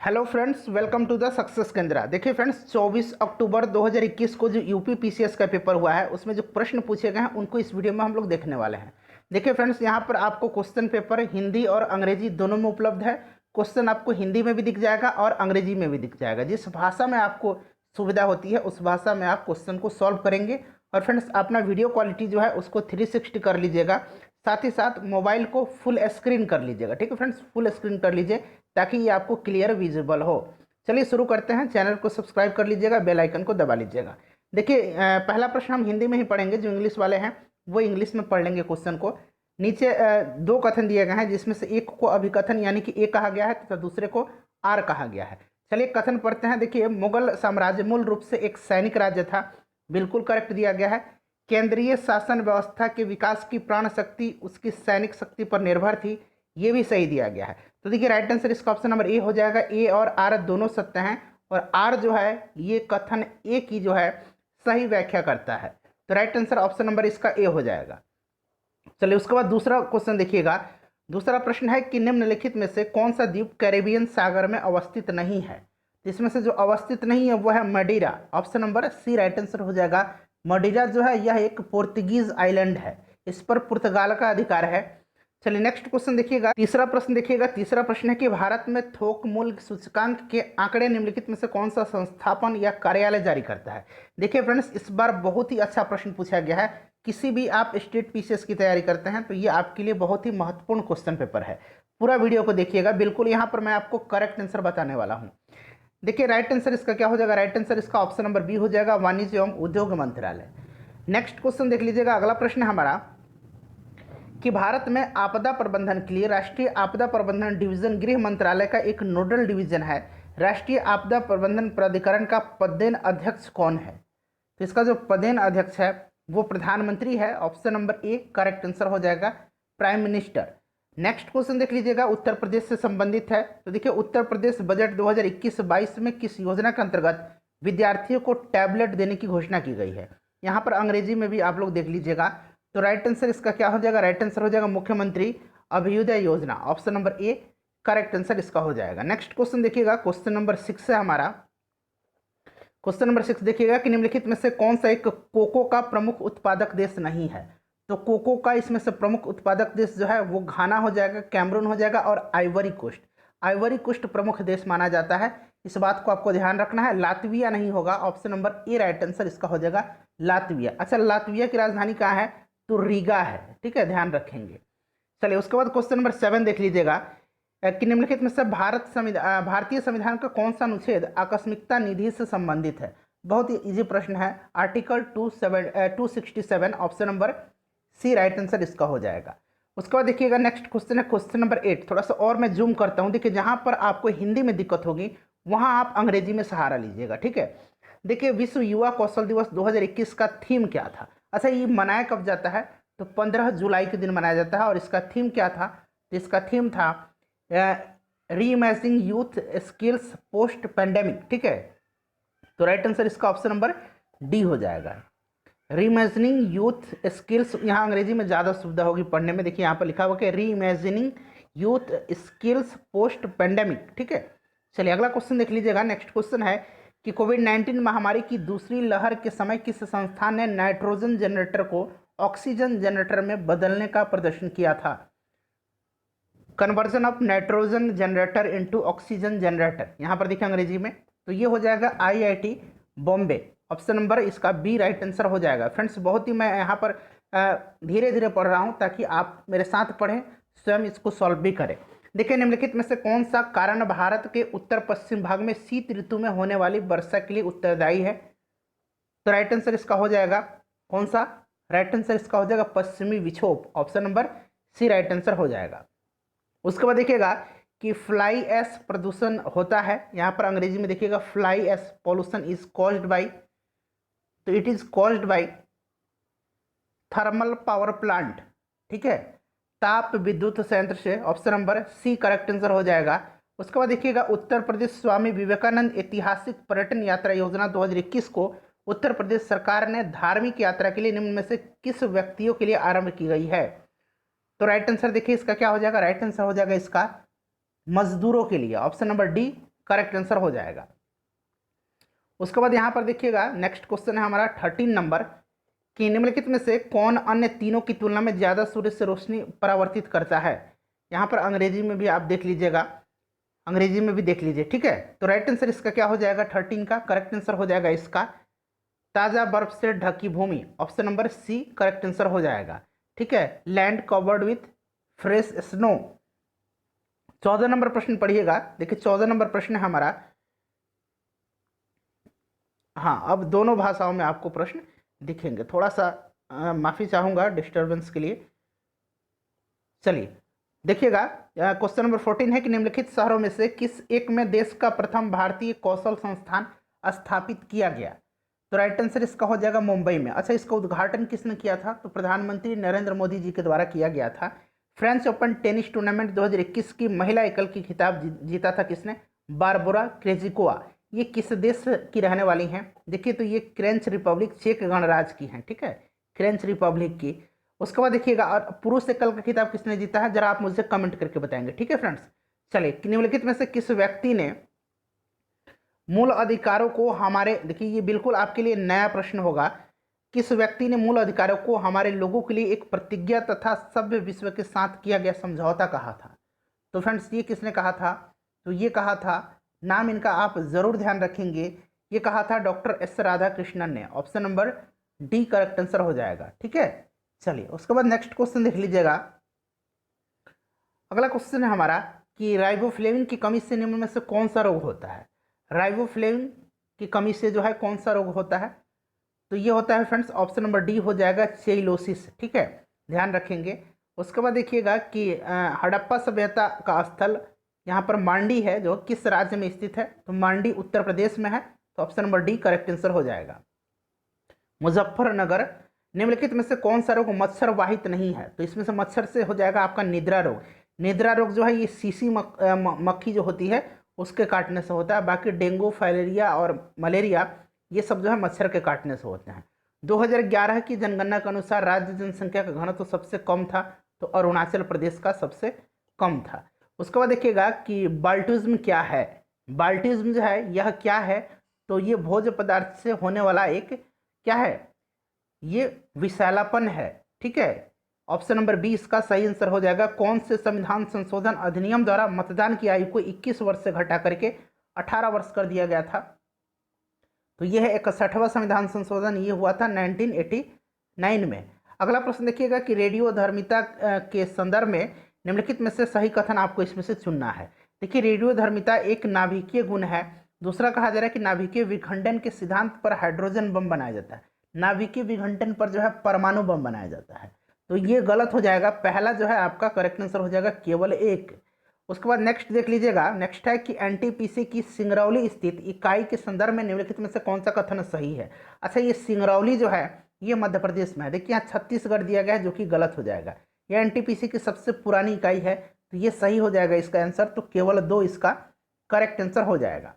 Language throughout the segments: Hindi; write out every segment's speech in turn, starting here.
Hello friends, welcome to the success Kendra. देखिए फ्रेंड्स, 24 अक्टूबर 2021 को जो यूपी पीसीएस का पेपर हुआ है उसमें जो प्रश्न पूछे गए हैं उनको इस वीडियो में हम लोग देखने वाले हैं। देखिए फ्रेंड्स, यहाँ पर आपको क्वेश्चन पेपर हिंदी और अंग्रेजी दोनों में उपलब्ध है। क्वेश्चन आपको हिंदी में भी दिख जाएगा और अंग्रेजी में भी दिख जाएगा। जिस भाषा में आपको सुविधा होती है उस भाषा में आप क्वेश्चन को सॉल्व करेंगे। और फ्रेंड्स, अपना वीडियो क्वालिटी जो है उसको 360 कर लीजिएगा। साथ ही साथ मोबाइल को फुल स्क्रीन कर लीजिएगा। ठीक है फ्रेंड्स, फुल स्क्रीन कर लीजिए ताकि ये आपको क्लियर विजिबल हो। चलिए शुरू करते हैं। चैनल को सब्सक्राइब कर लीजिएगा, बेल आइकन को दबा लीजिएगा। देखिए पहला प्रश्न हम हिंदी में ही पढ़ेंगे। जो इंग्लिश वाले हैं वो इंग्लिश में पढ़ लेंगे क्वेश्चन को। नीचे दो कथन दिए गए हैं जिसमें से एक को अभिकथन यानी कि ए कहा गया है तथा दूसरे को आर कहा गया है। चलिए कथन पढ़ते हैं। देखिए, मुगल साम्राज्य मूल रूप से एक सैनिक राज्य था। बिल्कुल करेक्ट दिया गया है। केंद्रीय शासन व्यवस्था के विकास की प्राण शक्ति उसकी सैनिक शक्ति पर निर्भर थी। ये भी सही दिया गया है। तो देखिए राइट आंसर इसका ऑप्शन नंबर ए हो जाएगा। ए और आर दोनों सत्य हैं और आर जो है ये कथन ए की जो है सही व्याख्या करता है। तो राइट आंसर ऑप्शन नंबर इसका ए हो जाएगा। चलिए उसके बाद दूसरा क्वेश्चन देखिएगा। दूसरा प्रश्न है कि निम्नलिखित में से कौन सा द्वीप कैरेबियन सागर में अवस्थित नहीं है। इसमें से जो अवस्थित नहीं है वो है Madeira. Option number C right answer हो जाएगा। मडीरा जो है यह एक पोर्तुगीज आइलैंड है। इस पर पुर्तगाल का अधिकार है। चलिए नेक्स्ट क्वेश्चन देखिएगा। तीसरा प्रश्न देखिएगा। तीसरा प्रश्न है कि भारत में थोक मूल्य सूचकांक के आंकड़े निम्नलिखित में से कौन सा संस्थापन या कार्यालय जारी करता है। देखिए फ्रेंड्स, इस बार बहुत ही अच्छा प्रश्न पूछा गया है। किसी भी आप स्टेट पीसीएस की तैयारी करते हैं तो ये आपके लिए बहुत ही महत्वपूर्ण क्वेश्चन पेपर है। पूरा वीडियो को देखिएगा। बिल्कुल यहाँ पर मैं आपको करेक्ट आंसर बताने वाला हूँ। देखिए राइट आंसर इसका क्या हो जाएगा। राइट आंसर इसका ऑप्शन नंबर बी हो जाएगा, वाणिज्य एवं उद्योग मंत्रालय। नेक्स्ट क्वेश्चन देख लीजिएगा। अगला प्रश्न है हमारा कि भारत में आपदा प्रबंधन के लिए राष्ट्रीय आपदा प्रबंधन डिवीजन गृह मंत्रालय का एक नोडल डिवीजन है। राष्ट्रीय आपदा प्रबंधन प्राधिकरण का पदेन अध्यक्ष कौन है। तो इसका जो पदेन अध्यक्ष है वो प्रधानमंत्री है। Option number A correct answer हो जाएगा, प्राइम मिनिस्टर। नेक्स्ट क्वेश्चन देख लीजिएगा, उत्तर प्रदेश से संबंधित है। तो देखिए उत्तर प्रदेश बजट 2021-22 में किस योजना के अंतर्गत विद्यार्थियों को टैबलेट देने की घोषणा की गई है। यहाँ पर अंग्रेजी में भी आप लोग देख लीजिएगा। तो राइट आंसर इसका क्या हो जाएगा। राइट आंसर हो जाएगा मुख्यमंत्री अभ्युदय योजना। Option number A correct answer इसका हो जाएगा। नेक्स्ट क्वेश्चन देखिएगा, क्वेश्चन नंबर 6 है हमारा। क्वेश्चन नंबर 6 देखिएगा कि निम्नलिखित में से कौन सा एक कोको का प्रमुख उत्पादक देश नहीं है। तो कोको का इसमें से प्रमुख उत्पादक देश जो है वो घाना हो जाएगा, कैमरून हो जाएगा और आइवरी कोस्ट। आइवरी कोस्ट प्रमुख देश माना जाता है। इस बात को आपको ध्यान रखना है। लातविया नहीं होगा। Option number A right answer इसका हो जाएगा, लातविया। अच्छा, लातविया की राजधानी कहाँ है। तो रीगा है। ठीक है, ध्यान रखेंगे। चलिए उसके बाद क्वेश्चन नंबर 7 देख लीजिएगा कि निम्नलिखित में से भारतीय संविधान का कौन सा अनुच्छेद आकस्मिकता निधि से संबंधित है। बहुत ही इजी प्रश्न है। Article 267। Option number C right answer इसका हो जाएगा। उसके बाद देखिएगा नेक्स्ट क्वेश्चन है क्वेश्चन नंबर 8। थोड़ा सा और मैं जूम करता हूँ। देखिए जहाँ पर आपको हिंदी में दिक्कत होगी वहाँ आप अंग्रेजी में सहारा लीजिएगा। ठीक है, देखिए विश्व युवा कौशल दिवस 2021 का थीम क्या था। अच्छा, ये मनाया कब जाता है। तो 15 जुलाई के दिन मनाया जाता है। और इसका थीम क्या था। तो इसका थीम था reimagining youth skills post pandemic. ठीक है, तो राइट आंसर इसका ऑप्शन नंबर डी हो जाएगा, रीइमेजिनिंग यूथ स्किल्स। यहाँ अंग्रेजी में ज़्यादा सुविधा होगी पढ़ने में। देखिए यहाँ पर लिखा हुआ कि reimagining youth skills post pandemic. ठीक है, चलिए अगला क्वेश्चन देख लीजिएगा। नेक्स्ट क्वेश्चन है कि कोविड-19 महामारी की दूसरी लहर के समय किस संस्थान ने नाइट्रोजन जनरेटर को ऑक्सीजन जनरेटर में बदलने का प्रदर्शन किया था। Conversion of nitrogen generator into oxygen generator. यहाँ पर देखिए अंग्रेजी में। तो ये हो जाएगा आईआईटी बॉम्बे। ऑप्शन नंबर इसका बी राइट आंसर हो जाएगा। फ्रेंड्स, बहुत ही मैं यहाँ पर धीरे धीरे पढ़ रहा हूँ ताकि आप मेरे साथ पढ़ें, स्वयं इसको सॉल्व भी करें। देखिए निम्नलिखित में से कौन सा कारण भारत के उत्तर पश्चिम भाग में शीत ऋतु में होने वाली वर्षा के लिए उत्तरदायी है। तो राइट आंसर इसका हो जाएगा कौन सा। राइट आंसर इसका हो जाएगा पश्चिमी विक्षोभ। Option number C right answer हो जाएगा। उसके बाद देखिएगा कि फ्लाई एश प्रदूषण होता है। यहाँ पर अंग्रेजी में देखिएगा fly ash pollution is caused by. तो it is caused by thermal power plant. ठीक है, ताप विद्युत संयंत्र से। Option number C correct answer हो जाएगा। उसके बाद देखिएगा उत्तर प्रदेश स्वामी विवेकानंद ऐतिहासिक पर्यटन यात्रा योजना 2021 को उत्तर प्रदेश सरकार ने धार्मिक यात्रा के लिए निम्न में से किस व्यक्तियों के लिए आरंभ की गई है। तो राइट आंसर देखिए इसका क्या हो जाएगा। राइट आंसर हो जाएगा इसका मजदूरों के लिए। Option number D correct answer हो जाएगा। उसके बाद यहाँ पर देखिएगा नेक्स्ट क्वेश्चन है हमारा 13 नंबर कि निम्नलिखित में से कौन अन्य तीनों की तुलना में ज़्यादा सूर्य से रोशनी परावर्तित करता है। यहाँ पर अंग्रेजी में भी आप देख लीजिएगा, अंग्रेजी में भी देख लीजिए, ठीक है। तो राइट आंसर इसका क्या हो जाएगा, 13 का करेक्ट आंसर हो जाएगा इसका ताज़ा बर्फ से ढकी भूमि, option number C correct answer हो जाएगा, ठीक है। Land covered with fresh snow. 14 number प्रश्न पढ़िएगा, देखिए 14 नंबर प्रश्न है हमारा, हाँ अब दोनों भाषाओं में आपको प्रश्न दिखेंगे, थोड़ा सा माफ़ी चाहूँगा डिस्टर्बेंस के लिए। चलिए देखिएगा, क्वेश्चन नंबर 14 है कि निम्नलिखित शहरों में से किस एक में देश का प्रथम भारतीय कौशल संस्थान स्थापित किया गया। तो राइट आंसर इसका हो जाएगा मुंबई में। अच्छा, इसका उद्घाटन किसने किया था, तो प्रधानमंत्री नरेंद्र मोदी जी के द्वारा किया गया था। फ्रेंच ओपन टेनिस टूर्नामेंट 2021 की महिला एकल की खिताब जीता था किसने, बारबोरा क्रेजिकोवा। ये किस देश की रहने वाली हैं, देखिए तो ये फ्रेंच रिपब्लिक चेक गणराज्य की हैं, ठीक है, फ्रेंच रिपब्लिक की। उसके बाद देखिएगा और पुरुष एकल का खिताब किसने जीता है, जरा आप मुझे कमेंट करके बताएंगे, ठीक है फ्रेंड्स। चलिए निम्नलिखित में से किस व्यक्ति ने मूल अधिकारों को हमारे, देखिए ये बिल्कुल आपके लिए नया प्रश्न होगा, किस व्यक्ति ने मूल अधिकारों को हमारे लोगों के लिए एक प्रतिज्ञा तथा सभ्य विश्व के साथ किया गया समझौता कहा था। तो फ्रेंड्स ये किसने कहा था, तो ये कहा था, नाम इनका आप जरूर ध्यान रखेंगे, ये कहा था डॉक्टर एस राधाकृष्णन ने, option number D correct answer हो जाएगा, ठीक है। चलिए उसके बाद नेक्स्ट क्वेश्चन देख लीजिएगा, अगला क्वेश्चन है हमारा कि राइबोफ्लेविन की कमी से निम्न में से कौन सा रोग होता है। राइबोफ्लेविन की कमी से जो है कौन सा रोग होता है, तो ये होता है फ्रेंड्स ऑप्शन नंबर डी हो जाएगा चेइलोसिस, ठीक है, ध्यान रखेंगे। उसके बाद देखिएगा कि हड़प्पा सभ्यता का स्थल यहाँ पर मांडी है, जो किस राज्य में स्थित है, तो मांडी उत्तर प्रदेश में है, तो option number D correct answer हो जाएगा। मुजफ्फरनगर, निम्नलिखित में से कौन सा रोग मच्छर वाहित नहीं है, तो इसमें से मच्छर से हो जाएगा आपका निद्रा रोग। निद्रा रोग जो है ये सीसी मक्खी जो होती है उसके काटने से होता है, बाकी डेंगू, फाइलेरिया और मलेरिया ये सब जो है मच्छर के काटने से होते हैं। 2011 की जनगणना के अनुसार राज्य जनसंख्या का घनत्व तो सबसे कम था, तो अरुणाचल प्रदेश का सबसे कम था। उसके बाद देखिएगा कि बाल्टिज्म क्या है, बाल्टिज्म जो है यह क्या है, तो ये भोज्य पदार्थ से होने वाला एक क्या है, ये विषैलापन है, ठीक है। ऑप्शन नंबर बी इसका सही आंसर हो जाएगा। कौन से संविधान संशोधन अधिनियम द्वारा मतदान की आयु को 21 वर्ष से घटा करके 18 वर्ष कर दिया गया था, तो यह है 61वां संविधान संशोधन, ये हुआ था 1989 में। अगला प्रश्न देखिएगा कि रेडियोधर्मिता के संदर्भ में निम्नलिखित में से सही कथन आपको इसमें से चुनना है। देखिए रेडियोधर्मिता एक नाभिकीय गुण है, दूसरा कहा जा रहा है कि नाभिकीय विखंडन के सिद्धांत पर हाइड्रोजन बम बनाया जाता है, नाभिकीय विखंडन पर जो है परमाणु बम बनाया जाता है, तो ये गलत हो जाएगा। पहला जो है आपका करेक्ट आंसर हो जाएगा केवल एक। उसके बाद नेक्स्ट देख लीजिएगा, नेक्स्ट है कि एनटीपीसी की सिंगरौली स्थित इकाई के संदर्भ में निम्नलिखित में से कौन सा कथन सही है। अच्छा, ये सिंगरौली जो है ये मध्य प्रदेश में है, देखिए यहाँ छत्तीसगढ़ दिया गया है जो कि गलत हो जाएगा। यह एनटीपीसी की सबसे पुरानी इकाई है, तो ये सही हो जाएगा इसका आंसर, तो केवल 2 इसका करेक्ट आंसर हो जाएगा।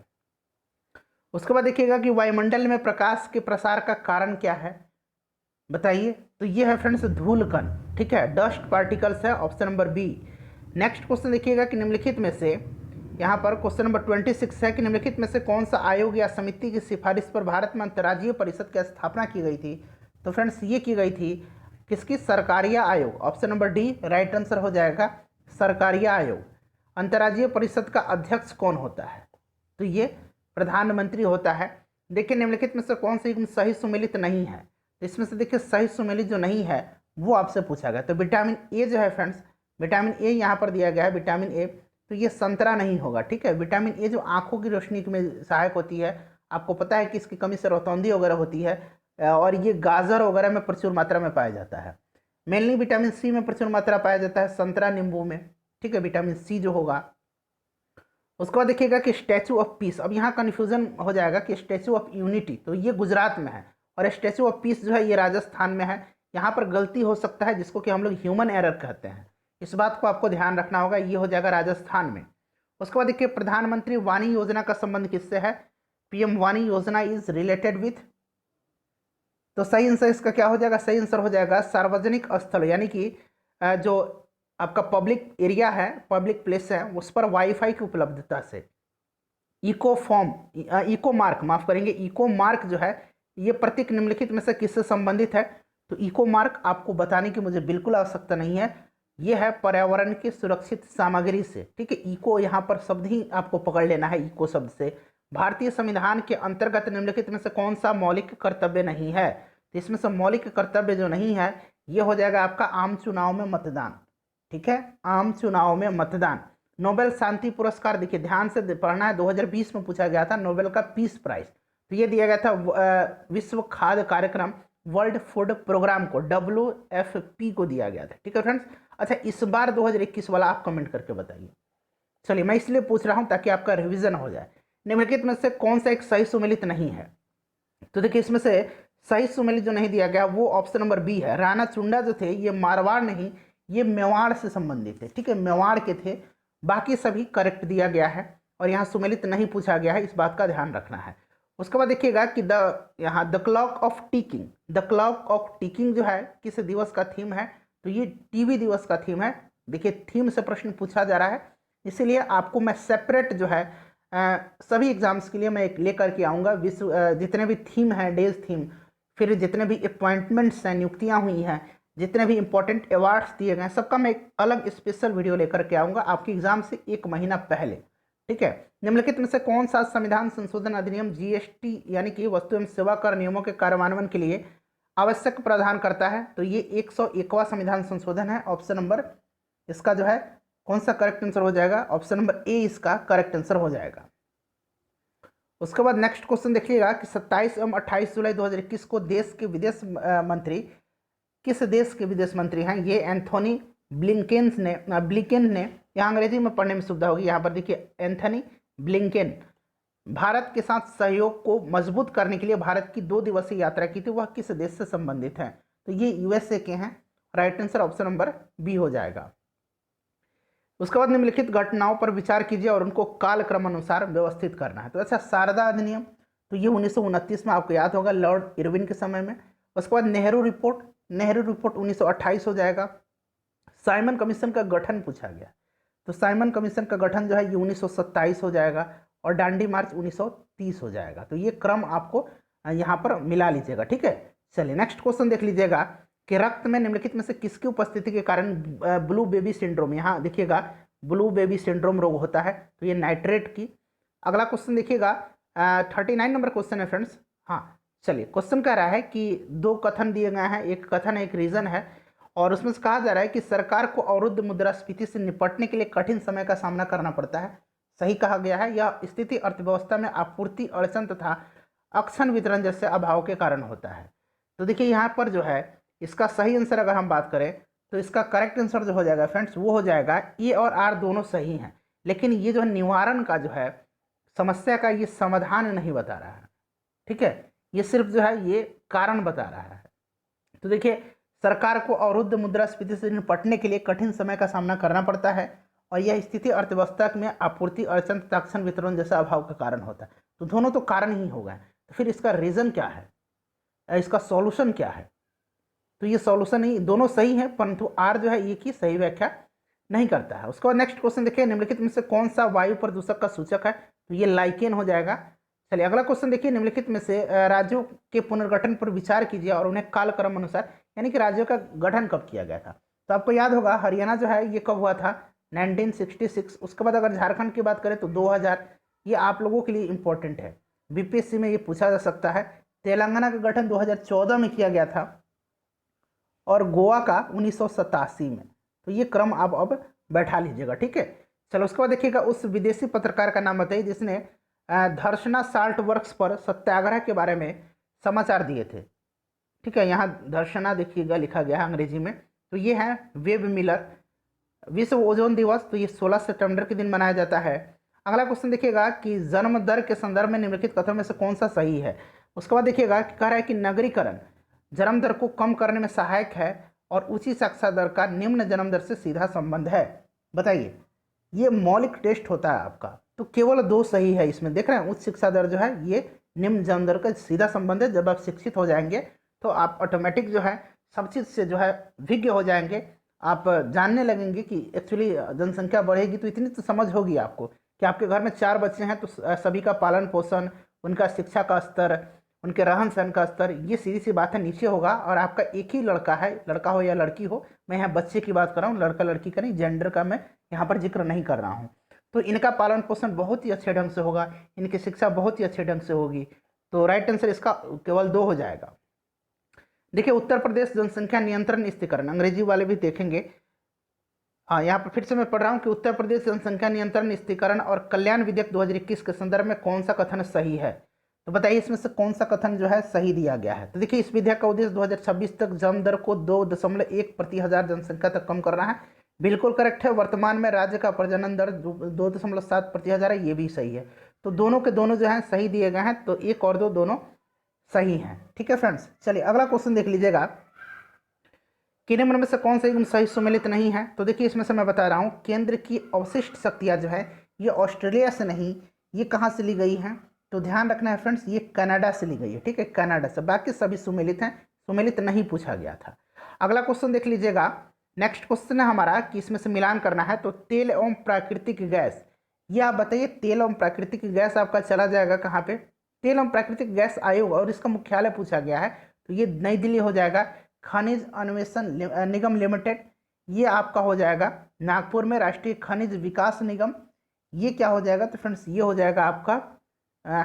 उसके बाद देखिएगा कि वायुमंडल में प्रकाश के प्रसार का कारण क्या है, बताइए, तो ये है फ्रेंड्स धूल कण, ठीक है, डस्ट पार्टिकल्स है, option number B. Next question देखिएगा कि निम्नलिखित में से, यहाँ पर क्वेश्चन नंबर 26 है कि निम्नलिखित में से कौन सा आयोग या समिति की सिफारिश पर भारत में अंतर्राज्यीय परिषद की स्थापना की गई थी। तो फ्रेंड्स ये की गई थी किसकी, सरकारिया आयोग, option number D right answer हो जाएगा सरकारिया आयोग। अंतर्राज्यीय परिषद का अध्यक्ष कौन होता है, तो ये प्रधानमंत्री होता है। देखिए निम्नलिखित में से कौन सी सही सुमेलित नहीं है, तो इसमें से देखिए सही सुमेलित जो नहीं है वो आपसे पूछा गया, तो विटामिन ए जो है फ्रेंड्स, विटामिन ए यहाँ पर दिया गया है विटामिन ए, तो ये संतरा नहीं होगा, ठीक है। विटामिन ए जो आंखों की रोशनी में सहायक होती है, आपको पता है कि इसकी कमी से रतौंधी वगैरह होती है, और ये गाजर वगैरह में प्रचुर मात्रा में पाया जाता है। मेनली विटामिन सी में प्रचुर मात्रा पाया जाता है, संतरा नींबू में, ठीक है, विटामिन सी जो होगा। उसके बाद देखिएगा कि स्टैचू ऑफ पीस, अब यहाँ कन्फ्यूजन हो जाएगा कि स्टैचू ऑफ यूनिटी तो ये गुजरात में है, और स्टैचू ऑफ पीस जो है ये राजस्थान में है। यहाँ पर गलती हो सकता है जिसको कि हम लोग ह्यूमन एरर कहते हैं, इस बात को आपको ध्यान रखना होगा, ये हो जाएगा राजस्थान में। उसके बाद देखिए प्रधानमंत्री वाणी योजना का संबंध किससे है, पीएम वाणी योजना इज रिलेटेड विथ, तो सही आंसर इसका क्या हो जाएगा, सही आंसर हो जाएगा सार्वजनिक स्थल, यानी कि जो आपका पब्लिक एरिया है, पब्लिक प्लेस है, उस पर वाईफाई की उपलब्धता से, इको फॉर्म, इको मार्क, माफ करेंगे, इको मार्क जो है ये प्रतीक निम्नलिखित में से किससे संबंधित है? तो इको मार्क आपको बताने की मुझे बिल्कुल आवश्यकता नहीं है, ये है पर्यावरण की सुरक्षित सामग्री से। ठीक है, इको यहाँ पर शब्द ही आपको पकड़ लेना है, इको शब्द से। भारतीय संविधान के अंतर्गत निम्नलिखित में से कौन सा मौलिक कर्तव्य नहीं है? तो इसमें से मौलिक कर्तव्य जो नहीं है ये हो जाएगा आपका आम चुनाव में मतदान। ठीक है, आम चुनाव में मतदान। नोबेल शांति पुरस्कार, देखिए ध्यान से पढ़ना है, 2020 में पूछा गया था नोबेल का पीस प्राइज, तो ये दिया गया था विश्व खाद्य कार्यक्रम, वर्ल्ड फूड प्रोग्राम को, WFP को दिया गया था। ठीक है फ्रेंड्स। अच्छा, इस बार 2021 वाला आप कमेंट करके बताइए। चलिए, मैं इसलिए पूछ रहा हूं ताकि आपका रिवीजन हो जाए। निम्नलिखित में से कौन सा एक सही सुमेलित नहीं है? तो देखिए इसमें से सही सुमेलित जो नहीं दिया गया वो ऑप्शन नंबर बी है। राणा चुंडा जो थे ये मारवाड़ नहीं, ये मेवाड़ से संबंधित थे। ठीक है, मेवाड़ के थे, बाकी सभी करेक्ट दिया गया है और यहाँ सुमेलित नहीं पूछा गया है, इस बात का ध्यान रखना है। उसके बाद देखिएगा कि यहाँ the clock of ticking, the clock of ticking जो है किस दिवस का थीम है? तो ये टीबी दिवस का थीम है। देखिए थीम से प्रश्न पूछा जा रहा है, इसीलिए आपको मैं सेपरेट जो है सभी एग्जाम्स के लिए मैं एक लेकर के आऊँगा, विश्व जितने भी थीम हैं, डेज थीम, फिर जितने भी अपॉइंटमेंट्स हैं, नियुक्तियाँ हुई हैं, जितने भी इंपॉर्टेंट अवार्ड्स दिए गए हैं, सबका मैं एक अलग स्पेशल वीडियो लेकर के आऊँगा आपके एग्जाम से 1 महीना पहले। ठीक है, निम्नलिखित में से कौन सा संविधान संशोधन अधिनियम GST यानी कि वस्तु एवं सेवा कर नियमों के कार्यान्वयन के लिए आवश्यक प्रावधान करता है? तो ये 101वां संविधान संशोधन है। ऑप्शन नंबर इसका जो है कौन सा करेक्ट आंसर हो जाएगा? ऑप्शन नंबर ए इसका करेक्ट आंसर हो जाएगा। उसके बाद नेक्स्ट क्वेश्चन देखिएगा कि 27 एवं 28 जुलाई 2021 को देश के विदेश मंत्री, किस देश के विदेश मंत्री हैं? ये एंथोनी ब्लिंकेन ने, यहाँ अंग्रेजी में पढ़ने में सुविधा होगी, यहाँ पर देखिए एंथोनी ब्लिंकेन भारत के साथ सहयोग को मजबूत करने के लिए भारत की 2 दिवसीय यात्रा की थी, वह किस देश से संबंधित है? तो ये USA के हैं। Right answer option number B हो जाएगा। उसके बाद निम्नलिखित घटनाओं पर विचार कीजिए और उनको कालक्रम अनुसार व्यवस्थित करना है। तो अच्छा, शारदा अधिनियम, तो ये 1929 में आपको याद होगा, लॉर्ड इरविन के समय में। उसके बाद नेहरू रिपोर्ट 1928 हो जाएगा। साइमन कमीशन का गठन पूछा गया, तो साइमन कमीशन का गठन जो है ये 1927 हो जाएगा और डांडी मार्च 1930 हो जाएगा। तो ये क्रम आपको यहाँ पर मिला लीजिएगा। ठीक है, चलिए नेक्स्ट क्वेश्चन देख लीजिएगा कि रक्त में निम्नलिखित में से किसकी उपस्थिति के कारण ब्लू बेबी सिंड्रोम, यहाँ देखिएगा ब्लू बेबी सिंड्रोम रोग होता है, तो ये नाइट्रेट की। अगला क्वेश्चन देखिएगा 39 नंबर क्वेश्चन है फ्रेंड्स। हाँ चलिए, क्वेश्चन कह रहा है कि 2 कथन दिए गए हैं, एक कथन एक रीजन है, और उसमें से कहा जा रहा है कि सरकार को अवरुद्ध मुद्रास्फीति से निपटने के लिए कठिन समय का सामना करना पड़ता है। सही कहा गया है, यह स्थिति अर्थव्यवस्था में आपूर्ति अड़चन तथा अक्षम वितरण जैसे अभाव के कारण होता है। तो देखिए यहाँ पर जो है इसका सही आंसर अगर हम बात करें तो इसका करेक्ट आंसर जो हो जाएगा फ्रेंड्स वो हो जाएगा ए और आर दोनों सही हैं, लेकिन ये जो निवारण का जो है समस्या का ये समाधान नहीं बता रहा है। ठीक है, ये सिर्फ जो है ये कारण बता रहा है। तो देखिए सरकार को अवरुद्ध मुद्रास्फीति से निपटने के लिए कठिन समय का सामना करना पड़ता है और यह स्थिति अर्थव्यवस्था में आपूर्ति अड़चन तथा अक्षम वितरण जैसा अभाव का कारण होता है। तो दोनों तो कारण ही होगा, तो फिर इसका रीजन क्या है, इसका सॉल्यूशन क्या है? तो ये सॉल्यूशन ही, दोनों सही है परंतु आर जो है ये की सही व्याख्या नहीं करता है। उसके बाद नेक्स्ट क्वेश्चन देखिए, निम्नलिखित में से कौन सा वायु प्रदूषक का सूचक है? तो ये लाइकेन हो जाएगा। चलिए अगला क्वेश्चन देखिए, निम्नलिखित में से राज्यों के पुनर्गठन पर विचार कीजिए और उन्हें कालक्रम अनुसार, यानी कि राज्यों का गठन कब किया गया था? तो आपको याद होगा हरियाणा जो है ये कब हुआ था? 1966। उसके बाद अगर झारखंड की बात करें तो 2000। ये आप लोगों के लिए इंपॉर्टेंट है, बीपीएससी में ये पूछा जा सकता है। तेलंगाना का गठन 2014 में किया गया था और गोवा का 1987 में। तो ये क्रम आप अब बैठा लीजिएगा। ठीक है, चलो उसके बाद देखिएगा उस विदेशी पत्रकार का नाम बताइए जिसने धर्षणा साल्ट वर्क्स पर सत्याग्रह के बारे में समाचार दिए थे। ठीक है, यहाँ धर्षणा देखिएगा लिखा गया है अंग्रेजी में, तो ये है वेब मिलर। विश्व ओजोन दिवस, तो ये 16 सितंबर के दिन मनाया जाता है। अगला क्वेश्चन देखिएगा कि जन्म दर के संदर्भ में निम्नलिखित कथनों में से कौन सा सही है? उसके बाद देखिएगा कि कह रहा है कि नगरीकरण जन्म दर को कम करने में सहायक है और ऊंची साक्षरता दर का निम्न जन्म दर से सीधा संबंध है। बताइए, ये मौलिक टेस्ट होता है आपका, तो केवल 2 सही है इसमें। देख रहे हैं, उच्च शिक्षा दर जो है ये निम्न जन्म दर का सीधा संबंध है। जब आप शिक्षित हो जाएंगे तो आप ऑटोमेटिक जो है सब चीज़ से जो है विज्ञ हो जाएंगे, आप जानने लगेंगे कि एक्चुअली जनसंख्या बढ़ेगी तो इतनी तो समझ होगी आपको कि आपके घर में 4 बच्चे हैं तो सभी का पालन पोषण, उनका शिक्षा का स्तर, उनके रहन सहन का स्तर, ये सीधी सी बात है नीचे होगा। और आपका एक ही लड़का है, लड़का हो या लड़की हो, मैं यहाँ बच्चे की बात कर रहा हूँ, लड़का लड़की का नहीं, जेंडर का मैं यहाँ पर जिक्र नहीं कर रहा हूँ। तो इनका पालन पोषण बहुत ही अच्छे ढंग से होगा, इनकी शिक्षा बहुत ही अच्छे ढंग से होगी। तो राइट आंसर इसका केवल 2 हो जाएगा। देखिए उत्तर प्रदेश जनसंख्या नियंत्रण स्थिरीकरण, अंग्रेजी वाले भी देखेंगे। यहाँ पर फिर से मैं पढ़ रहा हूँ कि उत्तर प्रदेश जनसंख्या नियंत्रण स्थिरीकरण और कल्याण विधेयक 2021 के संदर्भ में कौन सा कथन सही है। तो बताइए इसमें से कौन सा कथन जो है सही दिया गया है। तो देखिए इस विधेयक का उद्देश्य 2026 तक जन्म दर को 2.1 प्रति हजार जनसंख्या तक कम करना है। बिल्कुल करेक्ट है। वर्तमान में राज्य का प्रजनन दर 2.7 प्रति हजार है, ये भी सही है। तो दोनों के दोनों जो है सही दिए गए हैं, तो 1 और 2 दोनों सही हैं। ठीक है फ्रेंड्स, चलिए अगला क्वेश्चन देख लीजिएगा। किन्हीं में से कौन सा युग्म सही सुमेलित नहीं है। तो देखिए इसमें से मैं बता रहा हूँ, केंद्र की अवशिष्ट शक्तियाँ जो है ये ऑस्ट्रेलिया से नहीं, ये कहाँ से ली गई हैं। तो ध्यान रखना है फ्रेंड्स, ये कनाडा से ली गई है। ठीक है, कनाडा से, बाकी सभी सुमेलित हैं, सुमेलित नहीं पूछा गया था। अगला क्वेश्चन देख लीजिएगा। नेक्स्ट क्वेश्चन है हमारा कि इसमें से मिलान करना है। तो तेल एवं प्राकृतिक गैस, ये आप बताइए तेल एवं प्राकृतिक गैस आपका चला जाएगा कहाँ पे। तेल एवं प्राकृतिक गैस आयोग, और इसका मुख्यालय पूछा गया है तो ये नई दिल्ली हो जाएगा। खनिज अन्वेषण निगम लिमिटेड, ये आपका हो जाएगा नागपुर में। राष्ट्रीय खनिज विकास निगम, ये क्या हो जाएगा। तो फ्रेंड्स ये हो जाएगा आपका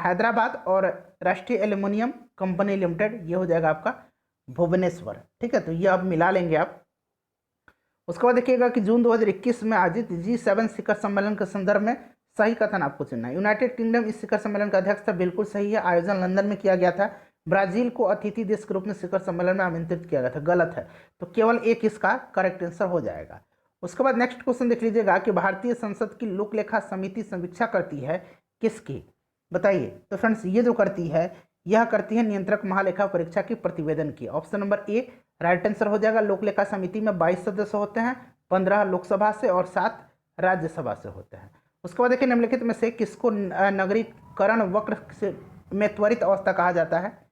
हैदराबाद। और राष्ट्रीय एल्युमिनियम कंपनी लिमिटेड, ये हो जाएगा आपका भुवनेश्वर। ठीक है, तो ये आप मिला लेंगे आप। उसके बाद देखिएगा कि जून 2021 में आयोजित G7 शिखर सम्मेलन के संदर्भ में सही कथन आपको चुनना है। यूनाइटेड किंगडम इस शिखर सम्मेलन का अध्यक्ष था, बिल्कुल सही है। आयोजन लंदन में किया गया था। ब्राजील को अतिथि देश के रूप में शिखर सम्मेलन में आमंत्रित किया गया था, गलत है। तो केवल 1 इसका करेक्ट आंसर हो जाएगा। उसके बाद नेक्स्ट क्वेश्चन देख लीजिएगा कि भारतीय संसद की लोक लेखा समिति समीक्षा करती है किसकी, बताइए। तो फ्रेंड्स ये जो करती है, यह करती है नियंत्रक महालेखा परीक्षा की प्रतिवेदन की। Option number A right answer हो जाएगा। लोक लेखा समिति में 22 सदस्य होते हैं, 15 लोकसभा से और 7 राज्यसभा से होते हैं। उसके बाद देखिए निम्नलिखित में से किसको नगरीकरण वक्र में त्वरित अवस्था कहा जाता है,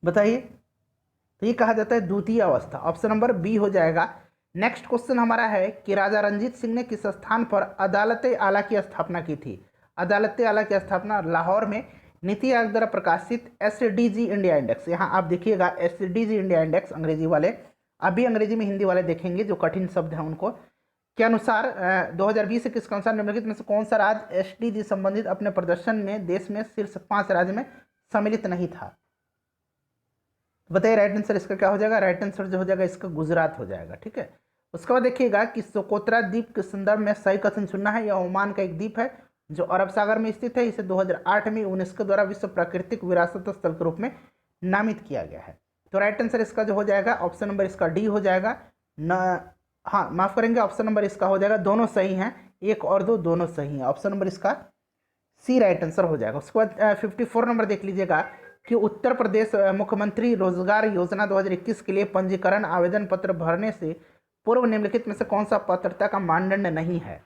बताइए। तो ये कहा जाता है द्वितीय अवस्था। ऑप्शन नंबर बी हो जाएगा। नेक्स्ट क्वेश्चन हमारा है कि राजा रंजीत सिंह ने किस स्थान पर अदालत आला की स्थापना की थी। अदालत आला की स्थापना लाहौर में नीति आयोग द्वारा प्रकाशित SDG इंडिया इंडेक्स, यहाँ आप देखिएगा SDG इंडिया इंडेक्स, अंग्रेजी वाले अभी अंग्रेजी में हिंदी वाले देखेंगे जो कठिन शब्द हैं उनको, के अनुसार 2020-21 के अनुसार निम्नलिखित में से कौन सा राज्य SDG संबंधित अपने प्रदर्शन में देश में शीर्ष 5 राज्य में सम्मिलित नहीं था। बताइए राइट आंसर इसका क्या हो जाएगा। राइट आंसर जो हो जाएगा इसका गुजरात हो जाएगा। ठीक है, उसके बाद देखिएगा कि सोकोत्रा द्वीप के संदर्भ में सही कथन चुनना है। यह ओमान का एक द्वीप है जो अरब सागर में स्थित है। इसे 2008 में यूनेस्को द्वारा विश्व प्राकृतिक विरासत स्थल के रूप में नामित किया गया है। तो राइट आंसर इसका जो हो जाएगा ऑप्शन नंबर इसका डी हो जाएगा। हाँ माफ करेंगे, ऑप्शन नंबर इसका हो जाएगा, दोनों सही हैं, 1 और 2 दोनों सही हैं। ऑप्शन नंबर इसका सी राइट आंसर हो जाएगा। उसके बाद 54 नंबर देख लीजिएगा कि उत्तर प्रदेश मुख्यमंत्री रोजगार योजना 2021 के लिए पंजीकरण आवेदन पत्र भरने से पूर्व निम्नलिखित में से कौन सा पात्रता का मानदंड नहीं है।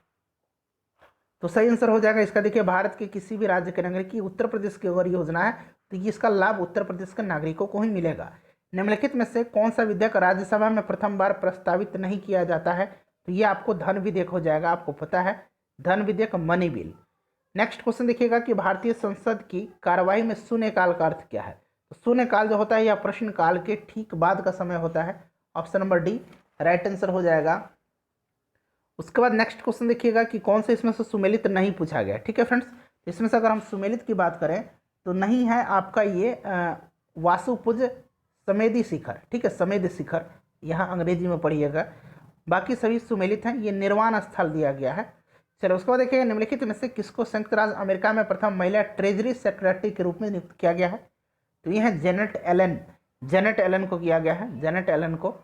तो सही आंसर हो जाएगा इसका। देखिए भारत के किसी भी राज्य के नागरिक की उत्तर प्रदेश की अगर योजना है तो ये इसका लाभ उत्तर प्रदेश के नागरिकों को ही मिलेगा। निम्नलिखित में से कौन सा विधेयक राज्यसभा में प्रथम बार प्रस्तावित नहीं किया जाता है। तो ये आपको धन विधेयक हो जाएगा, आपको पता है धन विधेयक, मनी बिल। नेक्स्ट क्वेश्चन देखिएगा कि भारतीय संसद की कार्यवाही में शून्यकाल का अर्थ क्या है। तो शून्यकाल जो होता है यह प्रश्नकाल के ठीक बाद का समय होता है। Option number D right answer हो जाएगा। उसके बाद नेक्स्ट क्वेश्चन देखिएगा कि कौन से इसमें से सुमेलित नहीं पूछा गया। ठीक है फ्रेंड्स, इसमें से अगर हम सुमेलित की बात करें तो नहीं है आपका ये वासुपुज समेधी शिखर। ठीक है, समेध शिखर, यहाँ अंग्रेजी में पढ़िएगा। बाकी सभी सुमेलित हैं। ये निर्वाण स्थल दिया गया है। चलो उसके बाद देखिएगा निम्नलिखित में से किसको संयुक्त राज्य अमेरिका में प्रथम महिला ट्रेजरी सेक्रेटरी के रूप में नियुक्त किया गया है। तो ये है जेनेट एलन, जेनेट एलन को किया गया है, जेनेट एलन को।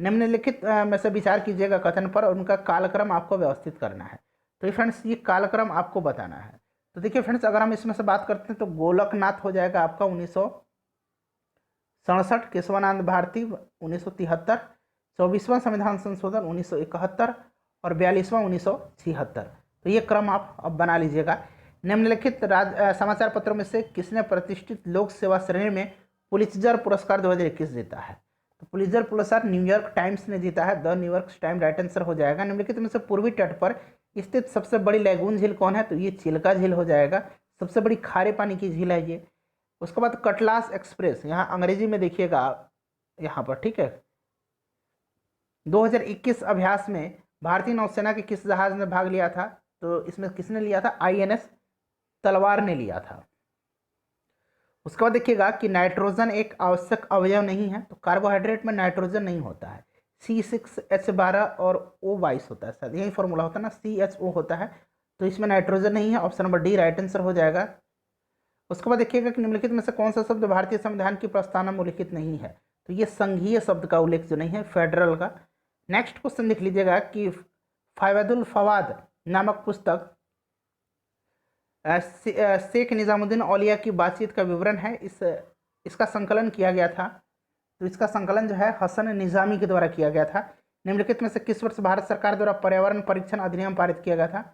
निम्नलिखित में से विचार कीजिएगा कथन पर और उनका कालक्रम आपको व्यवस्थित करना है। तो ये फ्रेंड्स ये कालक्रम आपको बताना है। तो देखिए फ्रेंड्स अगर हम इसमें से बात करते हैं तो गोलकनाथ हो जाएगा आपका 1967, केशवानंद भारती 1973, 24वां संविधान संशोधन 1971 और 42वां 1976। तो ये क्रम आप अब बना लीजिएगा। निम्नलिखित समाचार पत्रों में से किसने प्रतिष्ठित लोक सेवा श्रेणी में पुलित्जर पुरस्कार 2021 जीता है। तो पुलित्जर पुरस्कार न्यूयॉर्क टाइम्स ने जीता है, the New York times right answer हो जाएगा। निम्नलिखित में से पूर्वी तट पर स्थित सबसे बड़ी लैगून झील कौन है? तो ये चिल्का झील हो जाएगा, सबसे बड़ी खारे पानी की झील है ये। उसके बाद कटलास एक्सप्रेस, यहाँ अंग्रेजी में देखिएगा यहाँ पर, ठीक है। 2021 अभ्यास में भारतीय नौसेना के किस जहाज ने भाग लिया था? तो इसमें किसने लिया था? INS तलवार ने लिया था। उसके बाद देखिएगा कि नाइट्रोजन एक आवश्यक अवयव नहीं है, तो कार्बोहाइड्रेट में नाइट्रोजन नहीं होता है। C6H12 और O22 होता है, शायद यही फॉर्मूला होता है ना, CHO होता है, तो इसमें नाइट्रोजन नहीं है। Option number D right answer हो जाएगा। उसके बाद देखिएगा कि निम्नलिखित में से कौन सा शब्द भारतीय संविधान की प्रस्तावना में उल्लिखित नहीं है? तो ये संघीय शब्द का उल्लेख जो नहीं है, फेडरल का। नेक्स्ट क्वेश्चन देख लीजिएगा कि फवादुल फवाद नामक पुस्तक शेख निजामुद्दीन औलिया की बातचीत का विवरण है, इसका संकलन किया गया था। तो इसका संकलन जो है हसन निजामी के द्वारा किया गया था। निम्नलिखित में से किस वर्ष भारत सरकार द्वारा पर्यावरण परीक्षण अधिनियम पारित किया गया था?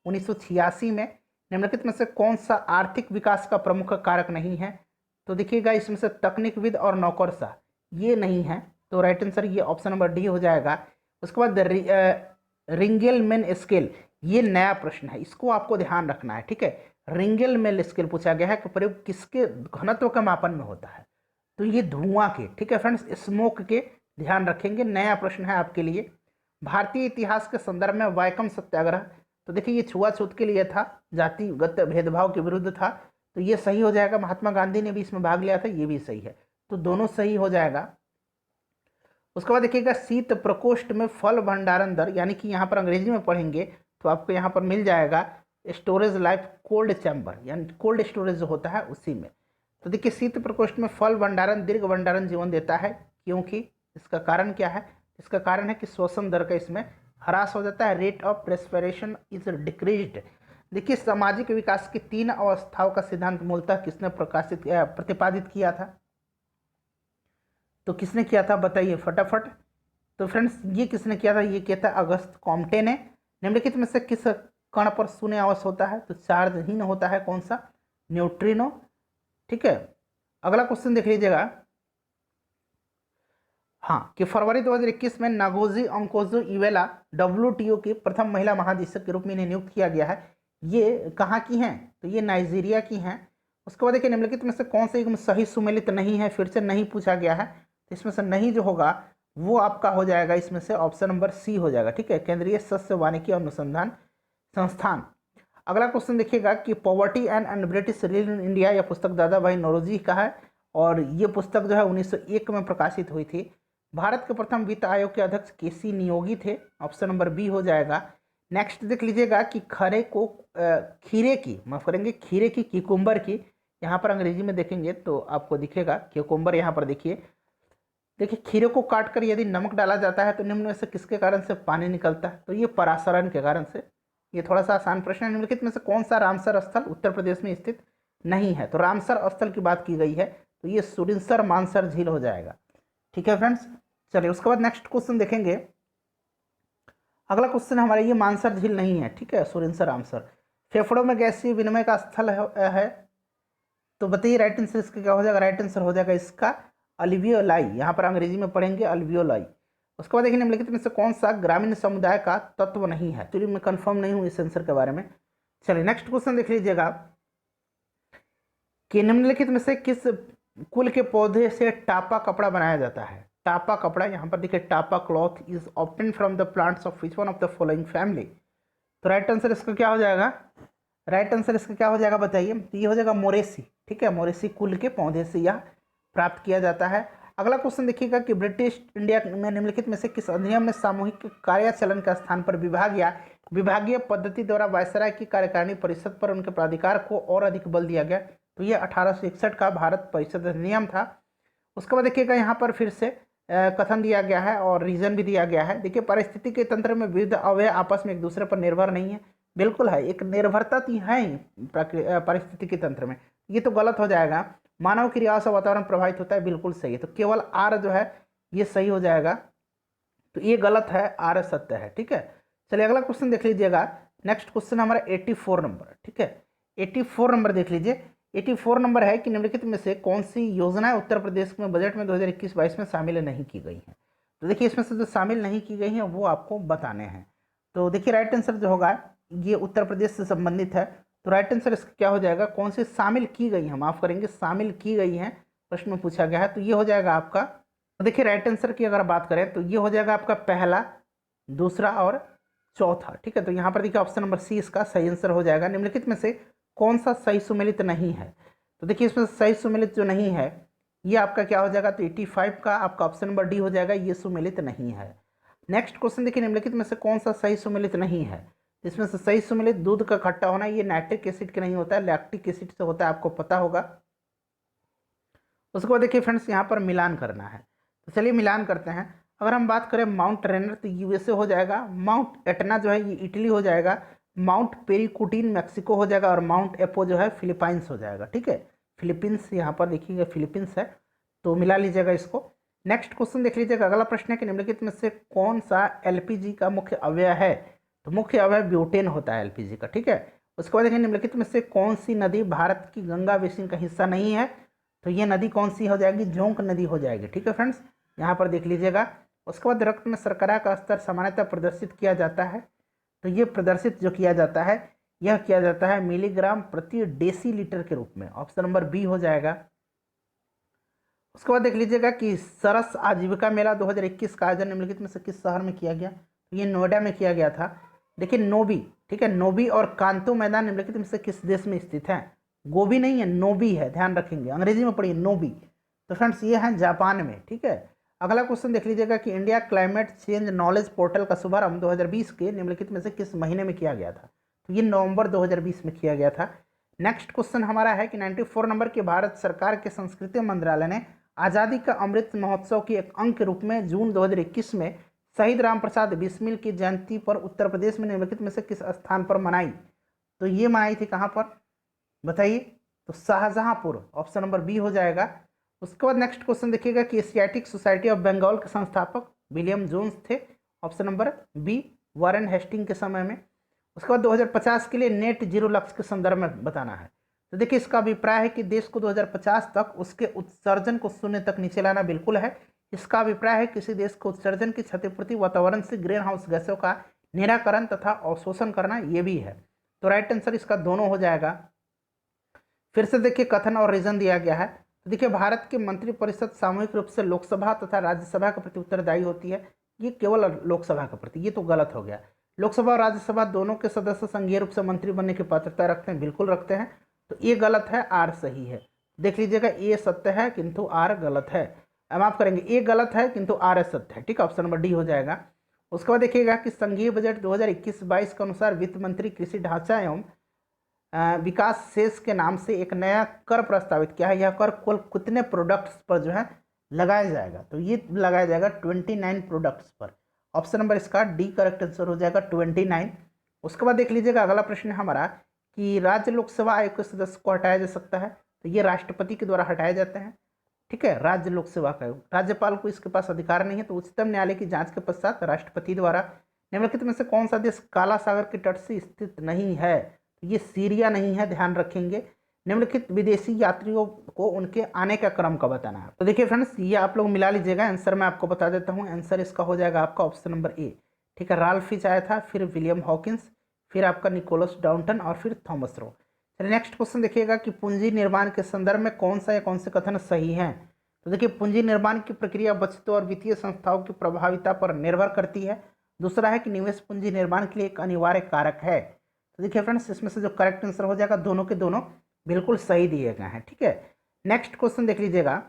1986 में। निम्नलिखित में से कौन सा आर्थिक विकास का प्रमुख कारक नहीं है? तो देखिएगा इसमें से तकनीकविद और नौकरशाह ये नहीं है, तो राइट आंसर ये ऑप्शन नंबर डी हो जाएगा। उसके बाद रिंगेलमैन स्केल, ये नया प्रश्न है, इसको आपको ध्यान रखना है, ठीक है। रिंगेलमैन स्केल पूछा गया है कि प्रयोग किसके घनत्व का मापन में होता है? तो ये धुआं के, ठीक है फ्रेंड्स, स्मोक के, ध्यान रखेंगे, नया प्रश्न है आपके लिए। भारतीय इतिहास के संदर्भ में वाइकम सत्याग्रह, तो देखिए ये छुआछूत के लिए था, जातिगत भेदभाव के विरुद्ध था, तो ये सही हो जाएगा। महात्मा गांधी ने भी इसमें भाग लिया था, ये भी सही है, तो दोनों सही हो जाएगा। उसके बाद देखिएगा शीत प्रकोष्ठ में फल भंडारण दर, यानी कि यहाँ पर अंग्रेजी में पढ़ेंगे तो आपको यहाँ पर मिल जाएगा स्टोरेज लाइफ कोल्ड चैम्बर, यानी कोल्ड स्टोरेज जो होता है उसी में। तो देखिए शीत प्रकोष्ठ में फल भंडारण दीर्घ भंडारण जीवन देता है, क्योंकि इसका कारण क्या है? इसका कारण है कि श्वसन दर का इसमें ह्रास हो जाता है, rate of respiration is decreased. देखिए सामाजिक विकास की 3 अवस्थाओं का सिद्धांत मूलतः किसने प्रतिपादित किया था? तो किसने किया था बताइए फटाफट। तो फ्रेंड्स ये किसने किया था? ये किया था अगस्त कॉम्टे ने। निम्नलिखित में से किस कण पर शून्य आवेश होता है? तो चार्जहीन होता है, कौन सा? न्यूट्रिनो, ठीक है। अगला क्वेश्चन देख लीजिएगा, हाँ, कि फरवरी 2021 में नागोजी ओंकोजू इवेला WTO की प्रथम महिला महानिदेशक के रूप में इन्हें नियुक्त किया गया है। ये कहाँ की हैं? तो ये नाइजीरिया की हैं। उसके बाद देखिए निम्नलिखित में से कौन सा युग्म सही सुमेलित नहीं है? फिर से नहीं पूछा गया है, तो इसमें से नहीं जो होगा वो आपका हो जाएगा इसमें से ऑप्शन नंबर सी हो जाएगा, ठीक है, केंद्रीय सस्य वानिकी अनुसंधान संस्थान। अगला क्वेश्चन देखिएगा कि poverty and British rule in India, यह पुस्तक दादा भाई नौरोजी का है और ये पुस्तक जो है 1901 में प्रकाशित हुई थी। भारत के प्रथम वित्त आयोग के अध्यक्ष केसी नियोगी थे, ऑप्शन नंबर बी हो जाएगा। नेक्स्ट देख लीजिएगा कि खीरे की, माफ करेंगे, खीरे की, क्यूकुम्बर की, यहाँ पर अंग्रेजी में देखेंगे तो आपको दिखेगा क्यूकुम्बर। यहाँ पर देखिए खीरे को काट कर यदि नमक डाला जाता है तो निम्न में से किसके कारण से पानी निकलता है? तो ये परासरण के कारण से। ये थोड़ा सा आसान प्रश्न है। निम्नलिखित में से कौन सा रामसर स्थल उत्तर प्रदेश में स्थित नहीं है? तो रामसर स्थल की बात की गई है, तो ये सुरिनसर मानसर झील हो जाएगा, ठीक है फ्रेंड्स। चलिए उसके बाद नेक्स्ट क्वेश्चन देखेंगे। अगला क्वेश्चन हमारे ये मानसर झील नहीं है, ठीक है, सुरिनसर रामसर। फेफड़ों में गैसीय विनिमय का स्थल है, तो बताइए राइट आंसर इसका क्या हो जाएगा? राइट आंसर हो जाएगा इसका अल्वियोलाई, यहाँ पर अंग्रेजी में पढ़ेंगे अल्वियोलाई। उसके बाद देखिए निम्नलिखित में से कौन सा ग्रामीण समुदाय का तत्व नहीं है? चलिए मैं कंफर्म नहीं हूँ इस आंसर के बारे में। चलिए नेक्स्ट क्वेश्चन देख लीजिएगा कि निम्नलिखित में से किस कुल के पौधे से टापा कपड़ा बनाया जाता है? टापा कपड़ा, यहाँ पर देखिए tapa cloth is obtained from the plants of which one of the following family. तो राइट आंसर इसका क्या हो जाएगा? राइट आंसर इसका क्या हो जाएगा बताइए? तो ये हो जाएगा मोरेसी, ठीक है, मोरेसी कुल के पौधे से यह प्राप्त किया जाता है। अगला क्वेश्चन देखिएगा कि ब्रिटिश इंडिया में निम्नलिखित में से किस अधिनियम में सामूहिक कार्याचलन के स्थान पर विभाग या विभागीय पद्धति द्वारा वायसराय की कार्यकारिणी परिषद पर उनके प्राधिकार को और अधिक बल दिया गया? तो ये 1861 का भारत परिषद अधिनियम था। उसके बाद देखिएगा यहाँ पर फिर से कथन दिया गया है और रीजन भी दिया गया है। देखिए पारिस्थितिकी के तंत्र में विविध अवयव आपस में एक दूसरे पर निर्भर नहीं है। बिल्कुल है, एक निर्भरता तो है ही पारिस्थितिकी तंत्र में, ये तो गलत हो जाएगा। मानव क्रियाओं से वातावरण प्रभावित होता है, बिल्कुल सही है, तो केवल आर जो है ये सही हो जाएगा, तो ये गलत है, आर सत्य है, ठीक है। चलिए अगला क्वेश्चन देख लीजिएगा। नेक्स्ट क्वेश्चन हमारा 84 नंबर, ठीक है, 84 नंबर देख लीजिए। 84 नंबर है कि निम्नलिखित में से कौन सी योजनाएं उत्तर प्रदेश में बजट में 2021-22 में शामिल नहीं की गई हैं? तो देखिए इसमें से जो शामिल नहीं की गई हैं वो आपको बताने हैं। तो देखिए राइट आंसर जो होगा ये उत्तर प्रदेश से संबंधित है। तो राइट आंसर इसका क्या हो जाएगा, कौन सी शामिल की गई हैं, माफ करेंगे शामिल की गई हैं, प्रश्न में पूछा गया है। तो ये हो जाएगा आपका, तो देखिए राइट आंसर की अगर बात करें तो ये हो जाएगा आपका पहला, दूसरा और चौथा। ठीक है, तो यहाँ पर देखिए ऑप्शन नंबर सी इसका सही आंसर हो जाएगा। निम्नलिखित में से कौन सा सही सुमेलित नहीं है, तो देखिए इसमें सही सुमेलित जो नहीं है ये आपका क्या हो जाएगा, तो 85 का आपका ऑप्शन नंबर डी हो जाएगा, ये सुमेलित नहीं है। नेक्स्ट क्वेश्चन देखिए, निम्नलिखित में से कौन सा सही सुमेलित नहीं है, इसमें से सही सुमेलित दूध का खट्टा होना, ये नाइट्रिक एसिड के नहीं होता है, लैक्टिक एसिड से होता है, आपको पता होगा। उसके बाद देखिए फ्रेंड्स यहाँ पर मिलान करना है, तो चलिए मिलान करते हैं। अगर हम बात करें माउंट रेनर तो यूएसए हो जाएगा, माउंट एटना जो है ये इटली हो जाएगा, माउंट पेरिकुटिन मैक्सिको हो जाएगा, और माउंट एपो जो है फिलीपाइंस हो जाएगा। ठीक है, फिलीपींस यहाँ पर देखिएगा फिलीपींस है, तो मिला लीजिएगा इसको। नेक्स्ट क्वेश्चन देख लीजिएगा, अगला प्रश्न है कि निम्नलिखित में से कौन सा एलपीजी का मुख्य अवयव है, तो मुख्य अवयव ब्यूटेन होता है एलपीजी का। ठीक है, उसके बाद देखिए निम्नलिखित में से कौन सी नदी भारत की गंगा बेसिन का हिस्सा नहीं है, तो ये नदी कौन सी हो जाएगी, जोंक नदी हो जाएगी। ठीक है फ्रेंड्स, यहाँ पर देख लीजिएगा। उसके बाद रक्त में शर्करा का स्तर सामान्यतः प्रदर्शित किया जाता है, तो ये प्रदर्शित जो किया जाता है यह किया जाता है मिलीग्राम प्रति डेसीलीटर के रूप में, ऑप्शन नंबर बी हो जाएगा। उसके बाद देख लीजिएगा कि सरस आजीविका मेला 2021 का आयोजन निम्नलिखित में से किस शहर में किया गया, तो ये नोएडा में किया गया था। देखिए नोबी, ठीक है, नोबी और कांतो मैदान निम्नलिखित में से किस देश में स्थित है, गोबी नहीं है नोबी है, ध्यान रखेंगे, अंग्रेजी में पढ़िए नोबी। तो फ्रेंड्स ये है जापान में। ठीक है, अगला क्वेश्चन देख लीजिएगा कि India climate change knowledge portal का शुभारंभ 2020 के निम्नलिखित में से किस महीने में किया गया था, तो ये नवंबर 2020 में किया गया था। नेक्स्ट क्वेश्चन हमारा है कि 94 नंबर के भारत सरकार के संस्कृति मंत्रालय ने आज़ादी का अमृत महोत्सव के एक अंग के रूप में जून 2021 में शहीद राम प्रसाद बिस्मिल की जयंती पर उत्तर प्रदेश में निम्नलिखित में से किस स्थान पर मनाई, तो ये मनाई थी कहाँ पर बताइए, तो शाहजहांपुर, ऑप्शन नंबर बी हो जाएगा। उसके बाद नेक्स्ट क्वेश्चन देखिएगा कि एशियाटिक सोसाइटी ऑफ बंगाल के संस्थापक विलियम जोन्स थे, option number B, Warren Hastings के समय में। उसके बाद 2050 के लिए नेट जीरो लक्ष्य के संदर्भ में बताना है, तो देखिए इसका अभिप्राय है कि देश को 2050 तक उसके उत्सर्जन को शून्य तक नीचे लाना बिल्कुल है। इसका अभिप्राय है किसी देश को उत्सर्जन की क्षतिपूर्ति, वातावरण से ग्रीन हाउस गैसों का निराकरण तथा अवशोषण करना, ये भी है। तो राइट आंसर इसका दोनों हो जाएगा। फिर से देखिए कथन और रीजन दिया गया है, तो देखिए भारत की मंत्रिपरिषद सामूहिक रूप से लोकसभा तथा राज्यसभा के प्रति उत्तरदायी होती है, ये केवल लोकसभा के प्रति, ये तो गलत हो गया। लोकसभा और राज्यसभा दोनों के सदस्य संघीय रूप से मंत्री बनने की पात्रता रखते हैं, बिल्कुल रखते हैं, तो ये गलत है, आर सही है। देख लीजिएगा ये सत्य है किंतु आर गलत है, माफ करेंगे ये गलत है किंतु आर सत्य है। ठीक है, ऑप्शन नंबर डी हो जाएगा। उसके बाद देखिएगा कि संघीय बजट 2021-22 के अनुसार वित्त मंत्री कृषि ढांचा एवं विकास शेष के नाम से एक नया कर प्रस्तावित किया है। यह कर कुल कितने प्रोडक्ट्स पर जो है लगाया जाएगा, तो ये लगाया जाएगा 29 प्रोडक्ट्स पर, ऑप्शन नंबर इसका डी करेक्ट आंसर हो जाएगा 29। उसके बाद देख लीजिएगा अगला प्रश्न है हमारा कि राज्य लोक सेवा आयोग के सदस्य को हटाया जा सकता है, तो ये राष्ट्रपति के द्वारा हटाए जाते हैं। ठीक है, राज्य लोक सेवा आयोग, राज्यपाल को इसके पास अधिकार नहीं है, तो उच्चतम न्यायालय की जांच के पश्चात राष्ट्रपति द्वारा। निम्नलिखित में से कौन सा देश काला सागर के तट से स्थित नहीं है, तो ये सीरिया नहीं है, ध्यान रखेंगे। निम्नलिखित विदेशी यात्रियों को उनके आने का क्रम का बताना है, तो देखिए फ्रेंड्स ये आप लोग मिला लीजिएगा, आंसर मैं आपको बता देता हूँ, आंसर इसका हो जाएगा आपका ऑप्शन नंबर ए। ठीक है, राल्फ फिच आया था, फिर विलियम हॉकिंस, फिर आपका निकोलस डाउंटन और फिर थॉमस रो। चलिए नेक्स्ट क्वेश्चन देखिएगा कि पूंजी निर्माण के संदर्भ में कौन सा या कौन से कथन सही हैं, तो देखिए पूंजी निर्माण की प्रक्रिया बचतों और वित्तीय संस्थाओं की प्रभाविता पर निर्भर करती है। दूसरा है कि निवेश पूंजी निर्माण के लिए एक अनिवार्य कारक है। तो देखिए फ्रेंड्स इसमें से जो करेक्ट आंसर हो जाएगा, दोनों के दोनों बिल्कुल सही दिए गए हैं। ठीक है, नेक्स्ट क्वेश्चन देख लीजिएगा,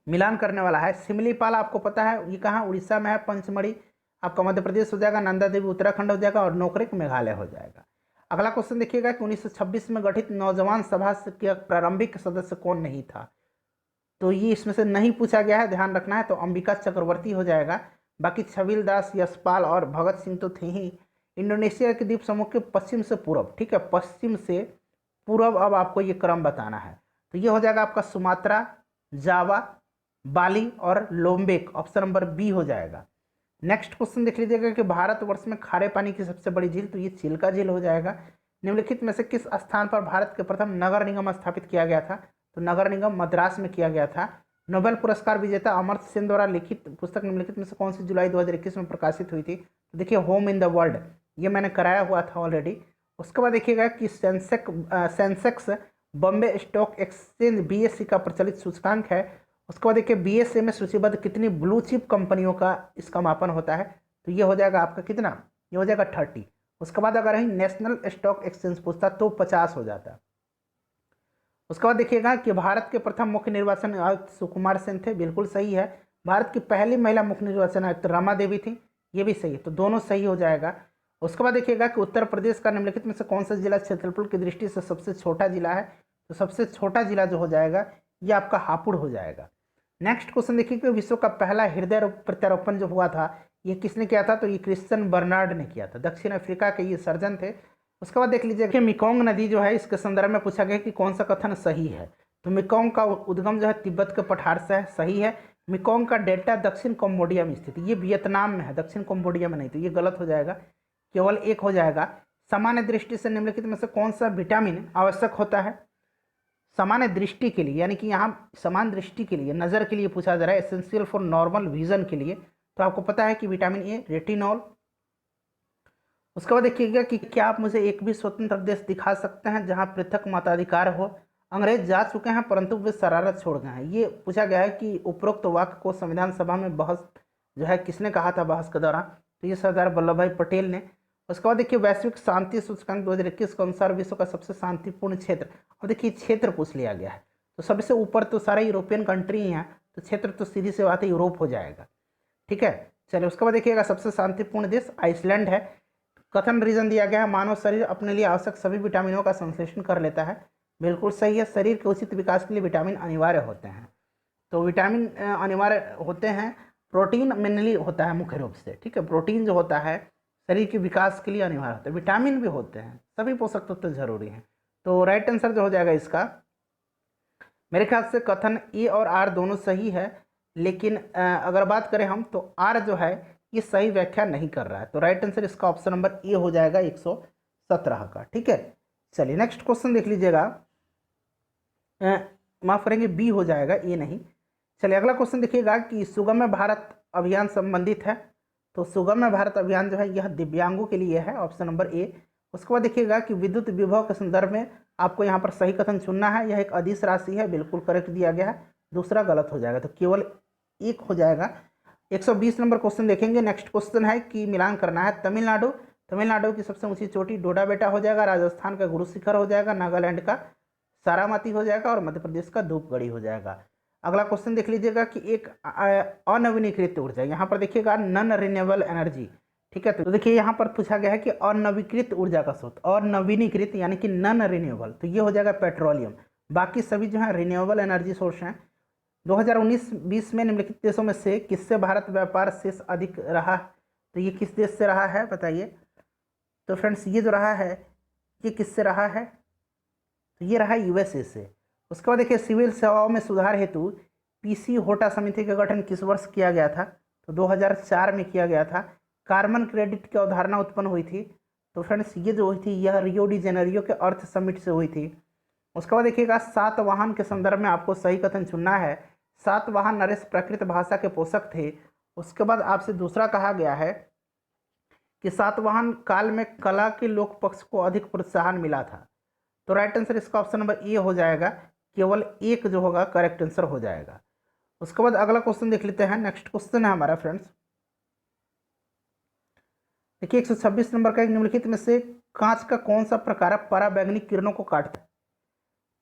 मिलान करने वाला है। सिमलीपाल आपको पता है ये कहाँ उड़ीसा में है, पंचमढ़ी आपका मध्य प्रदेश हो जाएगा, नंदा देवी उत्तराखंड हो जाएगा और नोकरेक मेघालय हो जाएगा। अगला क्वेश्चन देखिएगा कि 1926 में गठित नौजवान सभा के प्रारंभिक सदस्य कौन नहीं था, तो ये इसमें से नहीं पूछा गया है, ध्यान रखना है, तो अंबिका चक्रवर्ती हो जाएगा। बाकी छविल दास, यशपाल और भगत सिंह तो थे ही। इंडोनेशिया के द्वीप समूह के पश्चिम से पूर्व, ठीक है, पश्चिम से पूर्व अब आपको ये क्रम बताना है, तो ये हो जाएगा आपका सुमात्रा, जावा, बाली और लोम्बेक, ऑप्शन नंबर बी हो जाएगा। नेक्स्ट क्वेश्चन देख लीजिएगा कि भारतवर्ष में खारे पानी की सबसे बड़ी झील, तो ये चिल्का झील हो जाएगा। निम्नलिखित में से किस स्थान पर भारत के प्रथम नगर निगम स्थापित किया गया था, तो नगर निगम मद्रास में किया गया था। नोबेल पुरस्कार विजेता अमर्त्य सेन द्वारा लिखित पुस्तक निम्नलिखित में से कौन सी जुलाई 2021 में प्रकाशित हुई थी? तो देखिए होम इन द वर्ल्ड, ये मैंने कराया हुआ था ऑलरेडी। उसके बाद देखिएगा कि Sensex Bombay stock exchange BSE का प्रचलित सूचकांक है। उसके बाद देखिए BSE में सूचीबद्ध कितनी ब्लू चिप कंपनियों का इसका मापन होता है? तो ये हो जाएगा आपका कितना, ये हो जाएगा 30। उसके बाद अगर ही नेशनल स्टॉक एक्सचेंज पूछता तो 50 हो जाता। उसके बाद देखिएगा कि भारत के प्रथम मुख्य निर्वाचन आयुक्त सुकुमार सेन थे, बिल्कुल सही है। भारत की पहली महिला मुख्य निर्वाचन आयुक्त रमा देवी थी, ये भी सही है, तो दोनों सही हो जाएगा। उसके बाद देखिएगा कि उत्तर प्रदेश का निम्नलिखित में से कौन सा जिला क्षेत्रफल की दृष्टि से सबसे छोटा जिला है? तो सबसे छोटा जिला जो हो जाएगा ये आपका हापुड़ हो जाएगा। नेक्स्ट क्वेश्चन देखिए कि विश्व का पहला हृदय प्रत्यारोपण जो हुआ था ये किसने किया था? तो ये क्रिश्चियन बर्नार्ड ने किया था, दक्षिण अफ्रीका के ये सर्जन थे। उसके बाद देख लीजिए कि मेकोंग नदी जो है इसके संदर्भ में पूछा गया कि कौन सा कथन सही है? तो मेकोंग का उद्गम जो है तिब्बत के पठार से है, सही है। मेकोंग का डेल्टा दक्षिण कंबोडिया में स्थित, ये वियतनाम में है, दक्षिण कंबोडिया में नहीं, तो ये गलत हो जाएगा, केवल एक हो जाएगा। सामान्य दृष्टि से निम्नलिखित में से कौन सा विटामिन आवश्यक होता है सामान्य दृष्टि के लिए? यानी कि यहाँ समान दृष्टि के लिए, नज़र के लिए पूछा जा रहा है, एसेंशियल फॉर नॉर्मल विजन के लिए। तो आपको पता है कि विटामिन ए, रेटिनॉल। उसके बाद देखिएगा कि क्या आप मुझे एक भी स्वतंत्र देश दिखा सकते हैं जहां पृथक मताधिकार हो? अंग्रेज जा चुके हैं परंतु वे शरारत छोड़ गए हैं, ये पूछा गया है कि उपरोक्त वाक्य को संविधान सभा में बहस जो है किसने कहा था बहस के दौरान? तो ये सरदार वल्लभ भाई पटेल ने। उसके बाद देखिए वैश्विक शांति सूचकांक 2021 के अनुसार विश्व का सबसे शांतिपूर्ण क्षेत्र, अब देखिए क्षेत्र पूछ लिया गया है, तो सबसे ऊपर तो सारे यूरोपियन कंट्री हैं, तो क्षेत्र तो सीधी सी बात है यूरोप हो जाएगा, ठीक है। चलिए उसके बाद देखिएगा सबसे शांतिपूर्ण देश आइसलैंड है। कथन रीजन दिया गया है, मानव शरीर अपने लिए आवश्यक सभी विटामिनों का संश्लेषण कर लेता है, बिल्कुल सही है। शरीर के उचित विकास के लिए विटामिन अनिवार्य होते हैं, तो विटामिन अनिवार्य होते हैं। प्रोटीन मेनली होता है मुख्य रूप से, ठीक है, प्रोटीन जो होता है शरीर के विकास के लिए अनिवार्य होता है। विटामिन भी होते हैं, सभी पोषक तत्व जरूरी हैं। तो राइट आंसर जो हो जाएगा इसका, मेरे ख्याल से कथन ए और आर दोनों सही है, लेकिन अगर बात करें हम तो आर जो है ये सही व्याख्या नहीं कर रहा है, तो राइट आंसर इसका ऑप्शन नंबर ए हो जाएगा 117 का, ठीक है। चलिए नेक्स्ट क्वेश्चन देख लीजिएगा, माफ करेंगे बी हो जाएगा, ए नहीं। चलिए अगला क्वेश्चन देखिएगा कि सुगम्य भारत अभियान संबंधित है, तो सुगम्य भारत अभियान जो है यह दिव्यांगों के लिए है, ऑप्शन नंबर ए। उसके बाद देखिएगा कि विद्युत विभव के संदर्भ में आपको यहाँ पर सही कथन चुनना है, यह एक अदिश राशि है, बिल्कुल करेक्ट दिया गया है, दूसरा गलत हो जाएगा, तो केवल एक हो जाएगा। 120 नंबर क्वेश्चन देखेंगे। नेक्स्ट क्वेश्चन है कि मिलान करना है, तमिलनाडु की सबसे ऊंची चोटी डोडा बेटा हो जाएगा, राजस्थान का गुरु शिखर हो जाएगा, नागालैंड का सारामती हो जाएगा और मध्य प्रदेश का धूपगढ़ी हो जाएगा। अगला क्वेश्चन देख लीजिएगा कि एक अनवीनीकृत ऊर्जा, यहाँ पर देखिएगा नॉन रिन्यूएबल एनर्जी, ठीक है। तो देखिए यहाँ पर पूछा गया है कि अनवीकृत ऊर्जा का स्रोत, और नवीनीकृत यानी कि नॉन रिन्यूएबल, तो ये हो जाएगा पेट्रोलियम, बाकी सभी जो है रिन्यूएबल एनर्जी सोर्स हैं। 2019-20 में निम्नलिखित देशों में से किससे भारत व्यापार शेष अधिक रहा? तो ये किस देश से रहा है बताइए? तो फ्रेंड्स ये जो रहा है ये किससे रहा है? तो ये रहा USA से। उसके बाद देखिए सिविल सेवाओं में सुधार हेतु PC होटा समिति का गठन किस वर्ष किया गया था? तो 2004 में किया गया था। कार्बन क्रेडिट की अवधारणा उत्पन्न हुई थी, तो फ्रेंड्स ये जो हुई थी यह रियो डी जेनेरियो के अर्थ समिट से हुई थी। उसके बाद देखिएगा सातवाहन के संदर्भ में आपको सही कथन चुनना है। सातवाहन नरेश प्राकृत भाषा के पोषक थे। उसके बाद आपसे दूसरा कहा गया है कि सातवाहन काल में कला के लोक पक्ष को अधिक प्रोत्साहन मिला था, तो राइट आंसर इसका ऑप्शन नंबर ए हो जाएगा, केवल एक जो होगा करेक्ट आंसर हो जाएगा। उसके बाद अगला क्वेश्चन देख लेते हैं। नेक्स्ट क्वेश्चन है हमारा फ्रेंड्स, देखिए 126 नंबर का, एक निम्नलिखित में से कांच का कौन सा प्रकार पराबैंगनी किरणों को काटता है?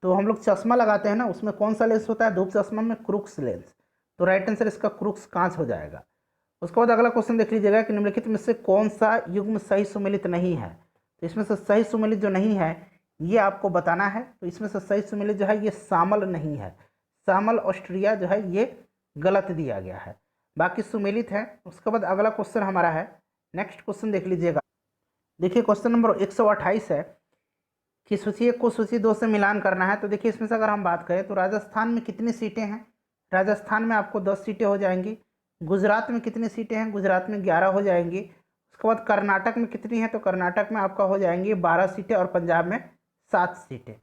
तो हम लोग चश्मा लगाते हैं ना, उसमें कौन सा लेंस होता है? धूप चश्मा में क्रूक्स लेंस, तो राइट आंसर इसका क्रूक्स कांच हो जाएगा। उसके बाद अगला क्वेश्चन देख लीजिएगा कि निम्नलिखित में से कौन सा युग्म सही सुमेलित नहीं है? तो इसमें से सही सुमेलित जो नहीं है ये आपको बताना है। तो इसमें से सही सुमेलित जो है ये शामल नहीं है, शामल ऑस्ट्रिया जो है ये गलत दिया गया है, बाकी सुमेलित है। उसके बाद अगला क्वेश्चन हमारा है, नेक्स्ट क्वेश्चन देख लीजिएगा। देखिए क्वेश्चन नंबर 128 है कि सूची 1 को सूची 2 से मिलान करना है। तो देखिए इसमें से अगर हम बात करें तो राजस्थान में कितनी सीटें हैं? राजस्थान में आपको 10 सीटें हो जाएंगी। गुजरात में कितनी सीटें हैं? गुजरात में 11 हो जाएंगी। उसके बाद कर्नाटक में कितनी है? तो कर्नाटक में आपका हो जाएंगी 12 सीटें और पंजाब में 7 सीटें।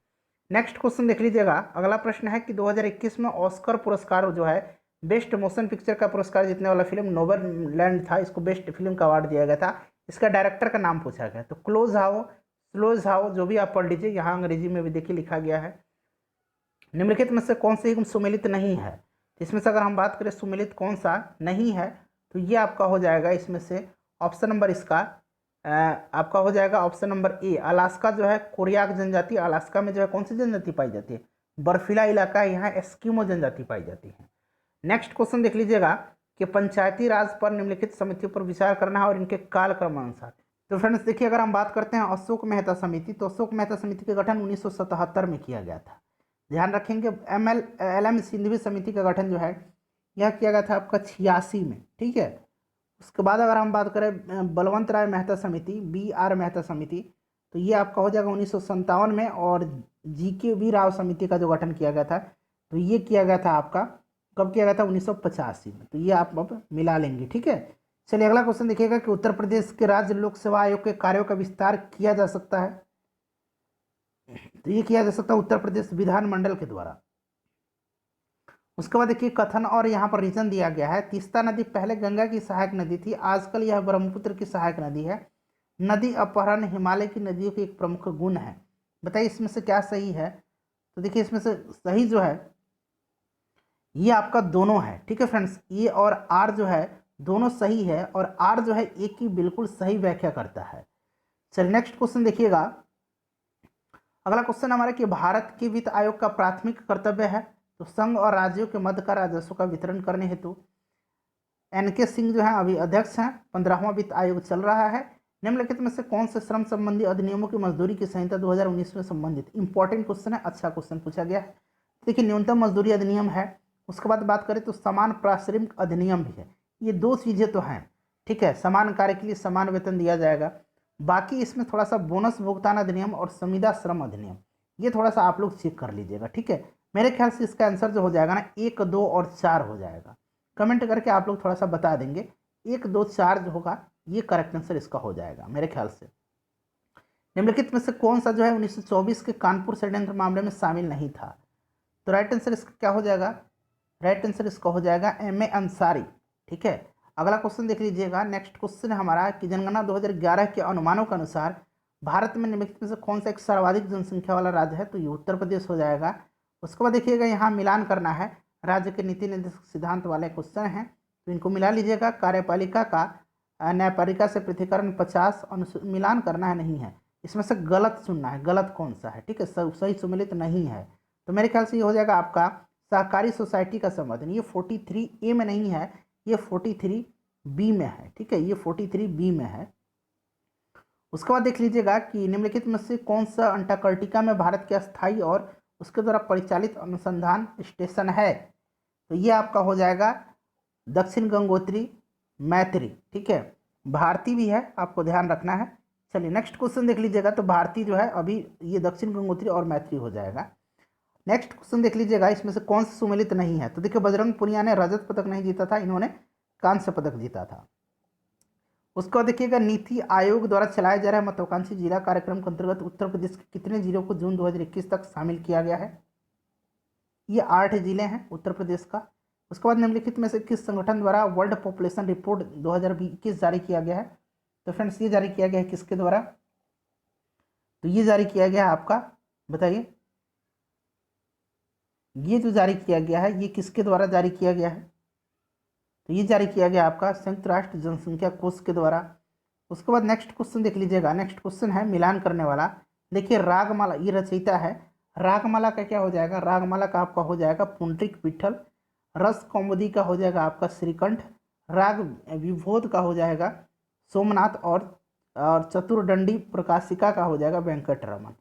नेक्स्ट क्वेश्चन देख लीजिएगा। अगला प्रश्न है कि 2021 में ऑस्कर पुरस्कार जो है बेस्ट मोशन पिक्चर का पुरस्कार जीतने वाला फिल्म नोवरलैंड था, इसको बेस्ट फिल्म का अवार्ड दिया गया था। इसका डायरेक्टर का नाम पूछा गया। तो क्लोज हाउ, स्लोज हाउ, जो भी आप पढ़ लीजिए, यहाँ अंग्रेजी में भी देखिए लिखा गया है। निम्नलिखित में से कौन सा सुमेलित नहीं है? इसमें से अगर हम बात करें सुमेलित कौन सा नहीं है, तो ये आपका हो जाएगा इसमें से ऑप्शन नंबर इसका आपका हो जाएगा ऑप्शन नंबर ए, अलास्का जो है कोरियाक जनजाति। अलास्का में जो है कौन सी जनजाति पाई जाती है? बर्फीला इलाका है, यहाँ एस्किमो जनजाति पाई जाती है। नेक्स्ट क्वेश्चन देख लीजिएगा कि पंचायती राज पर निम्नलिखित समितियों पर विचार करना है और इनके कालक्रम अनुसार। तो फ्रेंड्स देखिए, अगर हम बात करते हैं अशोक मेहता समिति, तो अशोक मेहता समिति का गठन 1977 में किया गया था। ध्यान रखेंगे। LM सिंघवी समिति का गठन जो है यह किया गया था आपका 86 में। ठीक है। उसके बाद अगर हम बात करें बलवंत राय मेहता समिति, BR मेहता समिति, तो ये आपका हो जाएगा 1957 में। और GKV राव समिति का जो गठन किया गया था, तो ये किया गया था आपका कब किया गया था? 1985 में। तो ये आप अब मिला लेंगे। ठीक है। चलिए अगला क्वेश्चन देखिएगा कि उत्तर प्रदेश के राज्य लोक सेवा आयोग के कार्यों का विस्तार किया जा सकता है। तो ये किया जा सकता है उत्तर प्रदेश विधानमंडल के द्वारा। उसके बाद देखिए कथन और यहाँ पर रीजन दिया गया है। तीस्ता नदी पहले गंगा की सहायक नदी थी, आजकल यह ब्रह्मपुत्र की सहायक नदी है। नदी अपहरण हिमालय की नदियों की एक प्रमुख गुण है। बताइए इसमें से क्या सही है? तो देखिए इसमें से सही जो है ये आपका दोनों है। ठीक है फ्रेंड्स, ये और आर जो है दोनों सही है, और आर जो है एक की बिल्कुल सही व्याख्या करता है। चलिए नेक्स्ट क्वेश्चन देखिएगा। अगला क्वेश्चन हमारा कि भारत के वित्त आयोग का प्राथमिक कर्तव्य है, तो संघ और राज्यों के मध्य का राजस्व का वितरण करने हेतु NK सिंह जो है अभी अध्यक्ष हैं। 15वां वित्त आयोग चल रहा है। निम्नलिखित में से कौन से श्रम संबंधी अधिनियमों की मजदूरी की संहिता 2019 में संबंधित? इंपॉर्टेंट क्वेश्चन है, अच्छा क्वेश्चन पूछा गया है। देखिए न्यूनतम मजदूरी अधिनियम है। उसके बाद बात करें तो समान पारिश्रमिक अधिनियम भी है। ये दो चीज़ें तो हैं। ठीक है, समान कार्य के लिए समान वेतन दिया जाएगा। बाकी इसमें थोड़ा सा बोनस भुगतान अधिनियम और संविदा श्रम अधिनियम, ये थोड़ा सा आप लोग चेक कर लीजिएगा। ठीक है, मेरे ख्याल से इसका आंसर जो हो जाएगा ना 1, 2 और 4 हो जाएगा। कमेंट करके आप लोग थोड़ा सा बता देंगे। 1, 2, 4 जो होगा ये करेक्ट आंसर इसका हो जाएगा मेरे ख्याल से। निम्नलिखित में से कौन सा जो है 1924 के कानपुर षड्यंत्र मामले में शामिल नहीं था? तो राइट आंसर इसका क्या हो जाएगा? राइट आंसर इसका हो जाएगा MA अंसारी। ठीक है। अगला क्वेश्चन देख लीजिएगा। नेक्स्ट क्वेश्चन हमारा कि जनगणना 2011 के अनुमानों के अनुसार भारत में निम्नलिखित में से कौन सा एक सर्वाधिक जनसंख्या वाला राज्य है? तो ये उत्तर प्रदेश हो जाएगा। उसके बाद देखिएगा यहाँ मिलान करना है, राज्य के नीति निर्देशक सिद्धांत वाले क्वेश्चन हैं, तो इनको मिला लीजिएगा। कार्यपालिका का न्यायपालिका से पृथकीकरण 50 मिलान करना है, नहीं है। इसमें से गलत चुनना है, गलत कौन सा है? ठीक है, सही सुमेलित नहीं है। तो मेरे ख्याल से ये हो जाएगा आपका सहकारी सोसाइटी का संवर्धन। ये 43A में नहीं है, ये 43B में है। ठीक है, ये 43B में है। उसके बाद देख लीजिएगा कि निम्नलिखित में से कौन सा अंटार्कटिका में भारत के अस्थायी और उसके द्वारा परिचालित अनुसंधान स्टेशन है? तो ये आपका हो जाएगा दक्षिण गंगोत्री मैत्री। ठीक है, भारती भी है, आपको ध्यान रखना है। चलिए नेक्स्ट क्वेश्चन देख लीजिएगा। तो भारती जो है अभी ये दक्षिण गंगोत्री और मैत्री हो जाएगा। नेक्स्ट क्वेश्चन देख लीजिएगा, इसमें से कौन सा सुमेलित नहीं है? तो देखिए बजरंग पुनिया ने रजत पदक नहीं जीता था, इन्होंने कांस्य पदक जीता था। उसको देखिएगा नीति आयोग द्वारा चलाया जा रहा है महत्वाकांक्षी जिला कार्यक्रम के अंतर्गत उत्तर प्रदेश के कितने जिलों को जून 2021 तक शामिल किया गया है? ये 8 जिले हैं उत्तर प्रदेश का। उसके बाद निम्नलिखित में से किस संगठन द्वारा वर्ल्ड पॉपुलेशन रिपोर्ट 2021 जारी किया गया है? तो फ्रेंड्स ये जारी किया गया है किसके द्वारा? तो ये जारी किया गया है आपका, बताइए, ये जो जारी किया गया है ये किसके द्वारा जारी किया गया है? तो ये जारी किया गया आपका संयुक्त राष्ट्र जनसंख्या कोष के द्वारा। उसके बाद नेक्स्ट क्वेश्चन देख लीजिएगा। नेक्स्ट क्वेश्चन है मिलान करने वाला। देखिए रागमाला, ये रचयिता है। रागमाला का क्या हो जाएगा? रागमाला का आपका हो जाएगा पुंडरीक विठल। रस कौमुदी का हो जाएगा आपका श्रीकंठ। राग विभोद का हो जाएगा सोमनाथ, और चतुर्दंडी प्रकाशिका का हो जाएगा वेंकटरमन।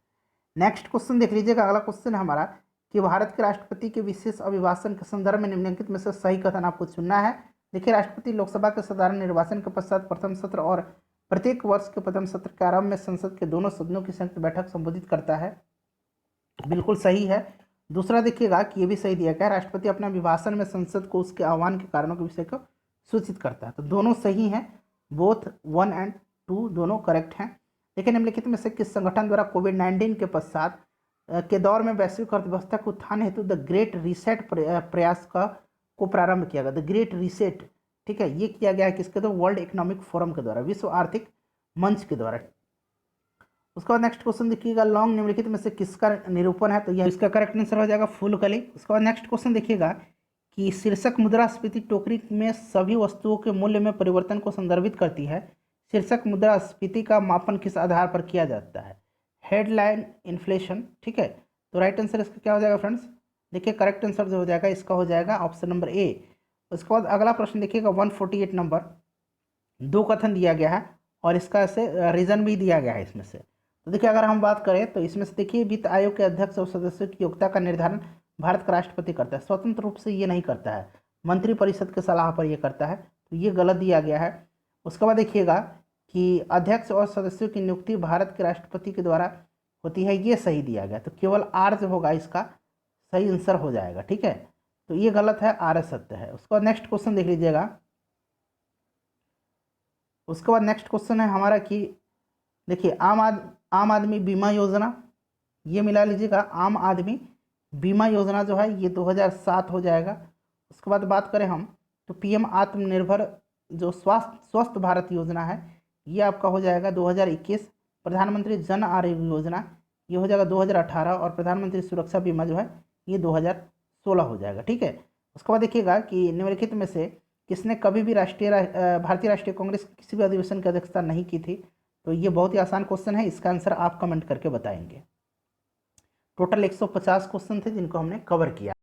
नेक्स्ट क्वेश्चन देख लीजिएगा। अगला क्वेश्चन हमारा कि भारत के राष्ट्रपति के विशेष अभिभाषण के संदर्भ में निम्नलिखित में से सही कथन आपको चुनना है। देखिए राष्ट्रपति लोकसभा के साधारण निर्वाचन के पश्चात प्रथम सत्र और प्रत्येक वर्ष के प्रथम सत्र के आरंभ में संसद के दोनों सदनों की संयुक्त बैठक संबोधित करता है, बिल्कुल सही है। दूसरा देखिएगा कि ये भी सही दिया गया है, राष्ट्रपति अपने अभिभाषण में संसद को उसके आह्वान के कारणों के विषय को सूचित करता है। तो दोनों सही हैं, बोथ 1 और 2 दोनों करेक्ट हैं। लेकिन निम्नलिखित में से किस संगठन द्वारा कोविड-19 के पश्चात के दौर में वैश्विक अर्थव्यवस्था के उत्थान हेतु द ग्रेट रीसेट प्रयास का को प्रारंभ किया गया। द ग्रेट रीसेट, ठीक है, ये किया गया है किसके द्वारा? वर्ल्ड इकोनॉमिक फोरम के द्वारा, विश्व आर्थिक मंच के द्वारा। उसके बाद नेक्स्ट क्वेश्चन देखिएगा, लॉन्ग निम्नलिखित में से किसका निरूपण है? तो यह इसका करेक्ट आंसर हो जाएगा फूलकली। उसके बाद नेक्स्ट क्वेश्चन देखिएगा कि शीर्षक मुद्रास्फीति टोकरी में सभी वस्तुओं के मूल्य में परिवर्तन को संदर्भित करती है। शीर्षक मुद्रास्फीति का मापन किस आधार पर किया जाता है? हेडलाइन इन्फ्लेशन, ठीक है। तो राइट आंसर इसका क्या हो जाएगा फ्रेंड्स? देखिए करेक्ट आंसर जो हो जाएगा इसका हो जाएगा ऑप्शन नंबर ए। उसके बाद अगला प्रश्न देखिएगा 148 नंबर, दो कथन दिया गया है और इसका ऐसे रीजन भी दिया गया है इसमें से। तो देखिए अगर हम बात करें तो इसमें से देखिए वित्त आयोग के अध्यक्ष और सदस्यों की योग्यता का निर्धारण भारत का राष्ट्रपति करता है, स्वतंत्र रूप से ये नहीं करता है, मंत्रिपरिषद के सलाह पर ये करता है, तो ये गलत दिया गया है। उसके बाद देखिएगा कि अध्यक्ष और सदस्यों की नियुक्ति भारत के राष्ट्रपति के द्वारा होती है, ये सही दिया गया, तो केवल आर जो होगा इसका सही आंसर हो जाएगा, ठीक है। तो ये गलत है, आर सत्य है। उसके बाद नेक्स्ट क्वेश्चन देख लीजिएगा। उसके बाद नेक्स्ट क्वेश्चन है हमारा कि देखिए आम आदमी बीमा योजना, ये मिला लीजिएगा, आम आदमी बीमा योजना जो है ये 2007 हो जाएगा। उसके बाद बात करें हम तो पीएम आत्मनिर्भर जो स्वस्थ भारत योजना है ये आपका हो जाएगा 2021। प्रधानमंत्री जन आरोग्य योजना ये हो जाएगा 2018 और प्रधानमंत्री सुरक्षा बीमा जो है ये 2016 हो जाएगा, ठीक है। उसके बाद देखिएगा कि निम्नलिखित में से किसने कभी भी भारतीय राष्ट्रीय कांग्रेस की किसी भी अधिवेशन की अध्यक्षता नहीं की थी? तो ये बहुत ही आसान क्वेश्चन है, इसका आंसर आप कमेंट करके बताएंगे। टोटल 150 क्वेश्चन थे जिनको हमने कवर किया।